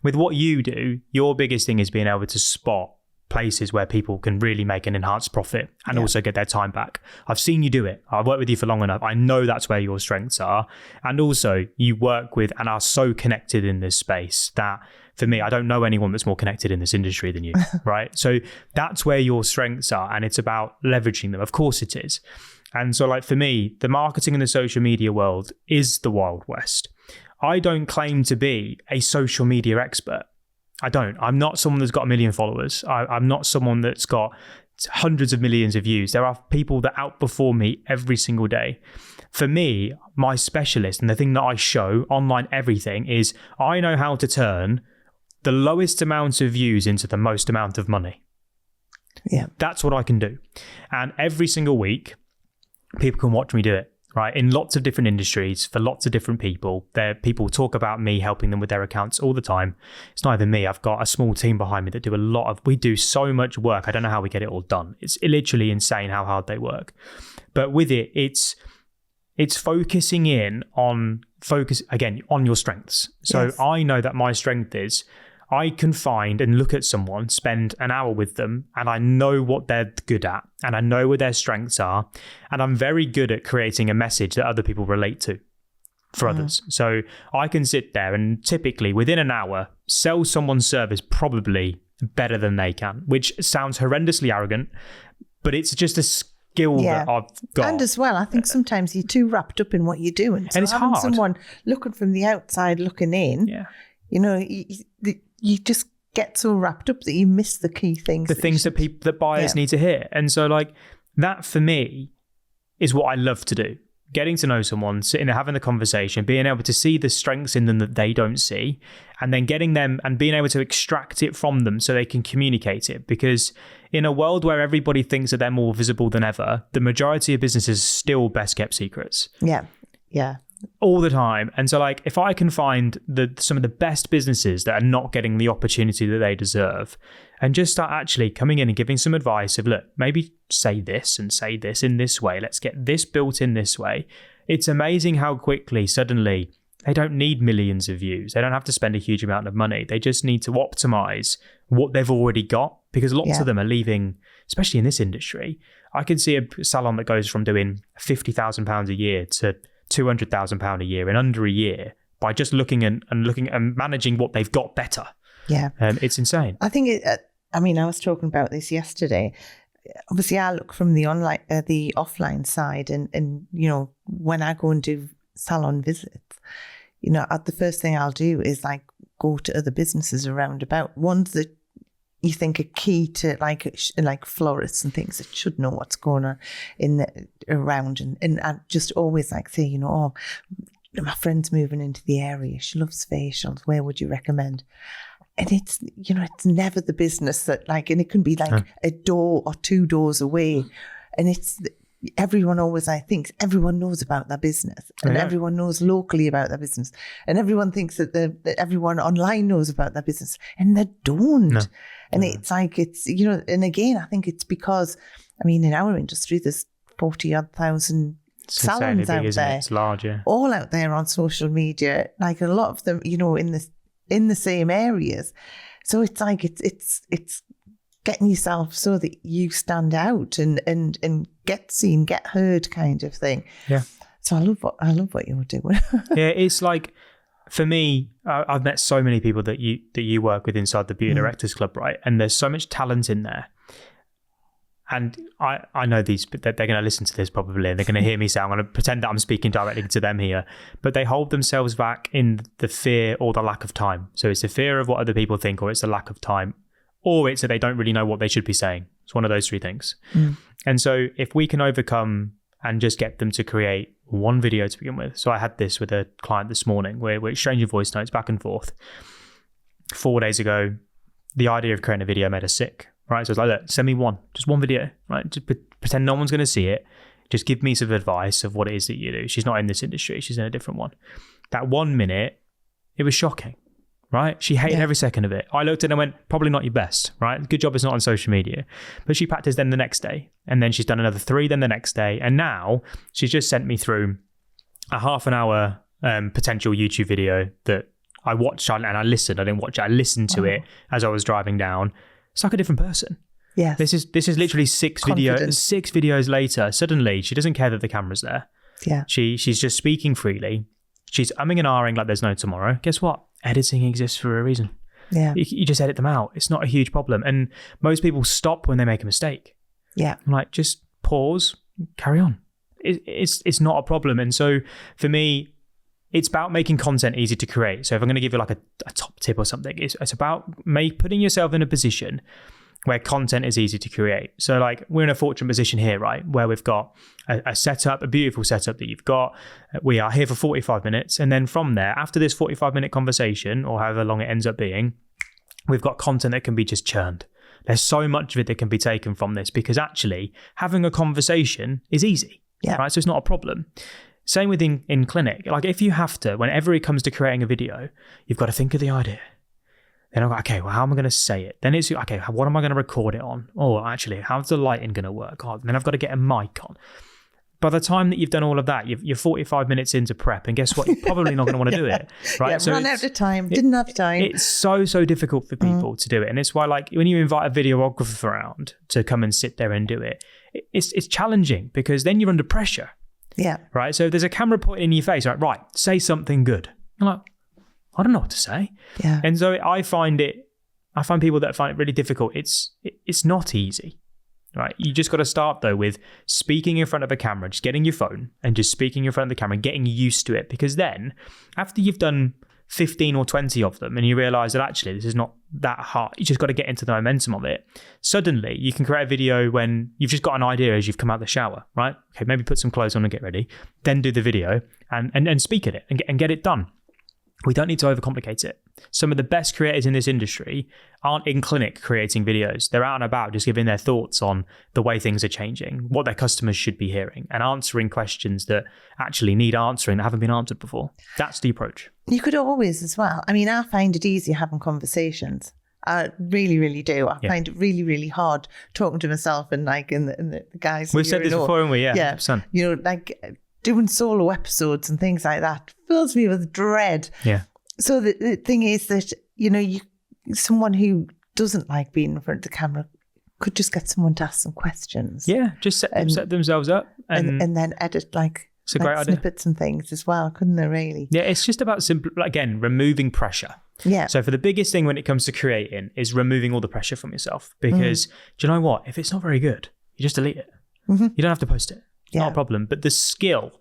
With what you do, your biggest thing is being able to spot places where people can really make an enhanced profit and also get their time back. I've seen you do it. I've worked with you for long enough. I know that's where your strengths are. And also you work with and are so connected in this space that, for me, I don't know anyone that's more connected in this industry than you, right? So that's where your strengths are, and it's about leveraging them. Of course it is. And so, like, for me, the marketing in the social media world is the Wild West. I don't claim to be a social media expert. I don't. I'm not someone that's got 1 million followers. I'm not someone that's got hundreds of millions of views. There are people that outperform me every single day. For me, my specialist and the thing that I show online everything is I know how to turn the lowest amount of views into the most amount of money. Yeah. That's what I can do. And every single week, people can watch me do it. right? In lots of different industries, for lots of different people. People talk about me helping them with their accounts all the time. It's not even me. I've got a small team behind me that we do so much work. I don't know how we get it all done. It's literally insane how hard they work. But with it, it's focusing in on your strengths. So yes. I know that my strength is I can find and look at someone, spend an hour with them, and I know what they're good at, and I know where their strengths are, and I'm very good at creating a message that other people relate to for others. So I can sit there and typically within an hour sell someone's service probably better than they can, which sounds horrendously arrogant, but it's just a skill that I've got. And as well, I think sometimes you're too wrapped up in what you're doing. So and it's hard. Someone looking from the outside looking in, you know, you just get so wrapped up that you miss the key things. The things that buyers need to hear. And so like that for me is what I love to do. Getting to know someone, sitting there, having the conversation, being able to see the strengths in them that they don't see, and then getting them and being able to extract it from them so they can communicate it. Because in a world where everybody thinks that they're more visible than ever, the majority of businesses still best kept secrets. Yeah. All the time. And so like if I can find some of the best businesses that are not getting the opportunity that they deserve and just start actually coming in and giving some advice of, look, maybe say this and say this in this way, let's get this built in this way. It's amazing how quickly suddenly they don't need millions of views. They don't have to spend a huge amount of money. They just need to optimize what they've already got, because lots of them are leaving, especially in this industry. I can see a salon that goes from doing £50,000 a year to £200,000 a year in under a year by just looking and managing what they've got better. Yeah. It's insane. I think I was talking about this yesterday. Obviously I look from the offline side and you know, when I go and do salon visits, you know, the first thing I'll do is like go to other businesses around about, ones that you think are key to like florists and things that should know what's going on around. And I just always like say, you know, my friend's moving into the area. She loves facials. Where would you recommend? And it's, you know, it's never the business that like, and it can be like a door or two doors away. And it's, everyone always, I think, everyone knows about their business and everyone knows locally about their business. And everyone thinks that everyone online knows about their business, and they don't. No. And it's like, it's, you know, and again, I think it's because, I mean, in our industry, there's 40,000 salons out there. It's large, yeah. All out there on social media, like a lot of them, you know, in the same areas. So it's like, it's getting yourself so that you stand out and get seen, get heard kind of thing. Yeah. So I love what you're doing. Yeah, it's like, for me, I've met so many people that you work with inside the Beauty Directors Club, right? And there's so much talent in there. And I know that they're going to listen to this probably, and they're going to hear me say, I'm going to pretend that I'm speaking directly to them here. But they hold themselves back in the fear or the lack of time. So it's the fear of what other people think, or it's the lack of time, or it's that they don't really know what they should be saying. It's one of those three things. And so if we can overcome and just get them to create one video to begin with. So I had this with a client this morning where we're exchanging voice notes back and forth. 4 days ago, the idea of creating a video made us sick, right? So it's like, look, send me just one video, right? Just pretend no one's going to see it. Just give me some advice of what it is that you do. She's not in this industry. She's in a different one. That 1 minute, it was shocking, right? She hated every second of it. I looked at it and went, probably not your best, right? Good job it's not on social media. But she practiced then the next day. And then she's done another 3 then the next day. And now she's just sent me through a half an hour potential YouTube video that I watched and I listened. I didn't watch it. I listened to it as I was driving down. It's like a different person. Yeah. This is literally 6 videos later. Suddenly she doesn't care that the camera's there. Yeah. She's just speaking freely. She's umming and ahhing like there's no tomorrow. Guess what? Editing exists for a reason. Yeah. You just edit them out. It's not a huge problem. And most people stop when they make a mistake. Yeah. I'm like, just pause, carry on. It's not a problem. And so for me, it's about making content easy to create. So if I'm going to give you like a top tip or something, it's about putting yourself in a position where content is easy to create. So like we're in a fortunate position here, right? Where we've got a setup, a beautiful setup that you've got. We are here for 45 minutes. And then from there, after this 45-minute conversation or however long it ends up being, we've got content that can be just churned. There's so much of it that can be taken from this because actually having a conversation is easy. Yeah. Right. So it's not a problem. Same with in clinic. Like if you have to, whenever it comes to creating a video, you've got to think of the idea. Then I'm like, okay, well, how am I going to say it? Then it's, okay, what am I going to record it on? Oh, actually, how's the lighting going to work? Oh, then I've got to get a mic on. By the time that you've done all of that, you're 45 minutes into prep, and guess what? You're probably not going to want to do it, right? Yeah, so ran out of time, didn't have time. It's so difficult for people to do it. And it's why, like, when you invite a videographer around to come and sit there and do it, it's challenging because then you're under pressure. Yeah. Right? So if there's a camera pointing in your face, like, right, say something good. You're like, I don't know what to say. Yeah. And so I find people that find it really difficult. It's not easy. Right. You just got to start though with speaking in front of a camera, just getting your phone and just speaking in front of the camera and getting used to it. Because then after you've done 15 or 20 of them and you realize that actually this is not that hard, you just got to get into the momentum of it. Suddenly you can create a video when you've just got an idea as you've come out of the shower, right? Okay, maybe put some clothes on and get ready, then do the video and speak at it and get it done. We don't need to overcomplicate it. Some of the best creators in this industry aren't in clinic creating videos. They're out and about just giving their thoughts on the way things are changing, what their customers should be hearing, and answering questions that actually need answering that haven't been answered before. That's the approach. You could always as well. I mean, I find it easier having conversations. I really, really do. I find it really, really hard talking to myself and like in the guys. We've said this before, haven't we? Yeah. 100%. You know, like doing solo episodes and things like that fills me with dread. Yeah. So the thing is that, you know, someone who doesn't like being in front of the camera could just get someone to ask some questions. Yeah, just set themselves up. And then edit like snippets and things as well, couldn't they really? Yeah, it's just about again, removing pressure. Yeah. So for the biggest thing when it comes to creating is removing all the pressure from yourself. Because do you know what? If it's not very good, you just delete it. Mm-hmm. You don't have to post it. Not a problem. But the skill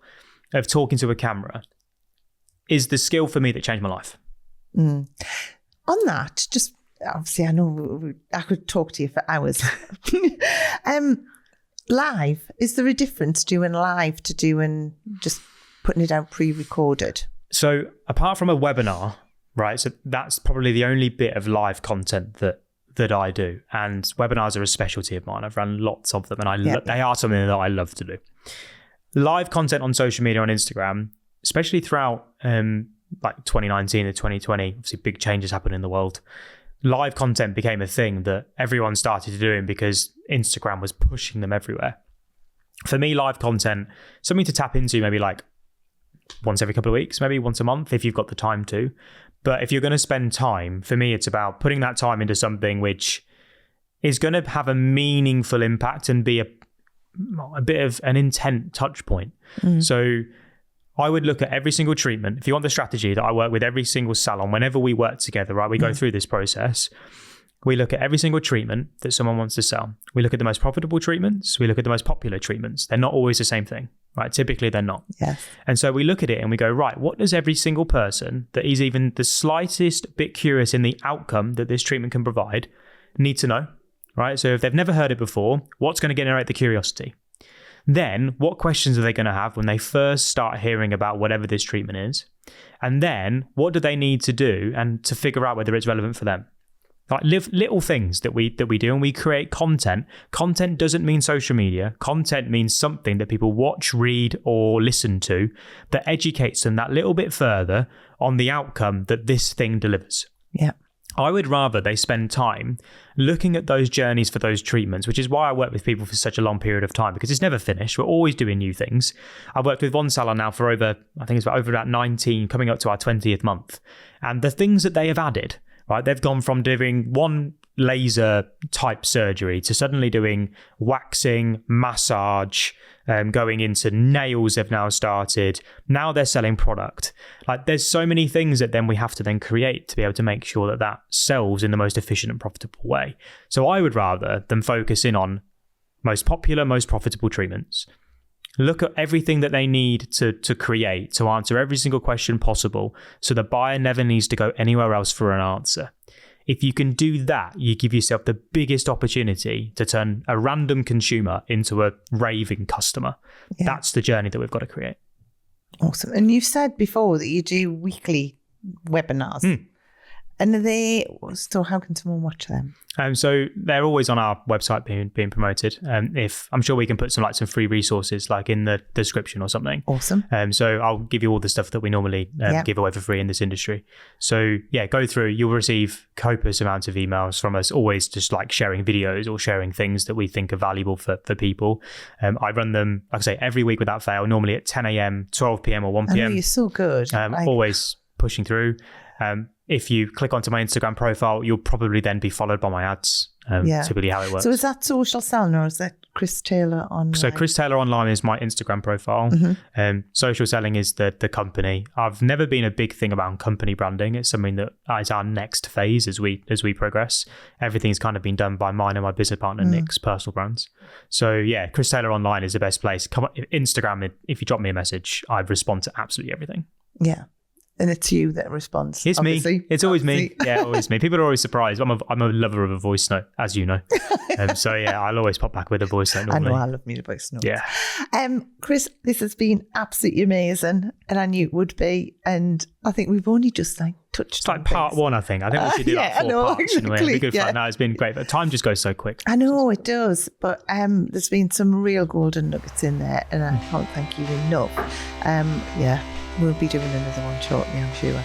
of talking to a camera is the skill for me that changed my life. On that, just obviously, I know I could talk to you for hours. Live, is there a difference doing live to doing just putting it out pre-recorded? So apart from a webinar, right? So that's probably the only bit of live content that I do. And webinars are a specialty of mine. I've run lots of them and they are something that I love to do. Live content on social media, on Instagram, especially throughout like 2019 to 2020, obviously big changes happened in the world. Live content became a thing that everyone started doing because Instagram was pushing them everywhere. For me, live content, something to tap into maybe like once every couple of weeks, maybe once a month if you've got the time to. But if you're going to spend time, for me, it's about putting that time into something which is going to have a meaningful impact and be a bit of an intent touch point. So I would look at every single treatment. If you want the strategy that I work with every single salon, whenever we work together, right, we go through this process. We look at every single treatment that someone wants to sell. We look at the most profitable treatments. We look at the most popular treatments. They're not always the same thing, right? Typically, they're not. Yes. And so we look at it and we go, right, what does every single person that is even the slightest bit curious in the outcome that this treatment can provide need to know, right? So if they've never heard it before, what's going to generate the curiosity? Then what questions are they going to have when they first start hearing about whatever this treatment is? And then what do they need to do and to figure out whether it's relevant for them? Like little things that we do, and we create content. Content doesn't mean social media. Content means something that people watch, read, or listen to that educates them that little bit further on the outcome that this thing delivers. Yeah. I would rather they spend time looking at those journeys for those treatments, which is why I work with people for such a long period of time, because it's never finished. We're always doing new things. I've worked with one salon now for over 19, coming up to our 20th month. And the things that they have added, right? They've gone from doing one laser type surgery to suddenly doing waxing, massage, going into nails they've now started. Now they're selling product. Like there's so many things that then we have to then create to be able to make sure that that sells in the most efficient and profitable way. So I would rather them focus in on most popular, most profitable treatments. Look at everything that they need to create to answer every single question possible so the buyer never needs to go anywhere else for an answer. If you can do that, you give yourself the biggest opportunity to turn a random consumer into a raving customer. Yeah. That's the journey that we've got to create. Awesome. And you said before that you do weekly webinars. And so how can someone watch them? So they're always on our website being promoted. If I'm sure we can put some free resources in the description or something. Awesome. So I'll give you all the stuff that we normally give away for free in this industry. So yeah, go through. You'll receive copious amounts of emails from us, always just sharing videos or sharing things that we think are valuable for people. I run them, like I say, every week without fail. Normally at 10 a.m., 12 p.m. or 1 p.m. I know, you're so good. Always pushing through. If you click onto my Instagram profile, you'll probably then be followed by my ads. Typically how it works. So is that Social Salon or is that Chris Taylor Online? So Chris Taylor Online is my Instagram profile. Social Selling is the company. I've never been a big thing about company branding. It's something that is our next phase as we progress. Everything's kind of been done by mine and my business partner Nick's personal brands. So yeah, Chris Taylor Online is the best place. Come on, Instagram, if you drop me a message, I respond to absolutely everything. Yeah. And it's you that responds. It's obviously. Me. It's always me. Yeah, always me. People are always surprised. I'm a lover of a voice note, as you know. So yeah, I'll always pop back with a voice note normally. I know, I love me the voice note. Yeah. Chris, this has been absolutely amazing, and I knew it would be. And I think we've only just touched on part one, I think. I think we should do 4 parts. Exactly, it'd be good fun. No, it's been great. But time just goes so quick. I know it does, but there's been some real golden nuggets in there, and I can't thank you enough. We'll be doing another one shortly, I'm sure.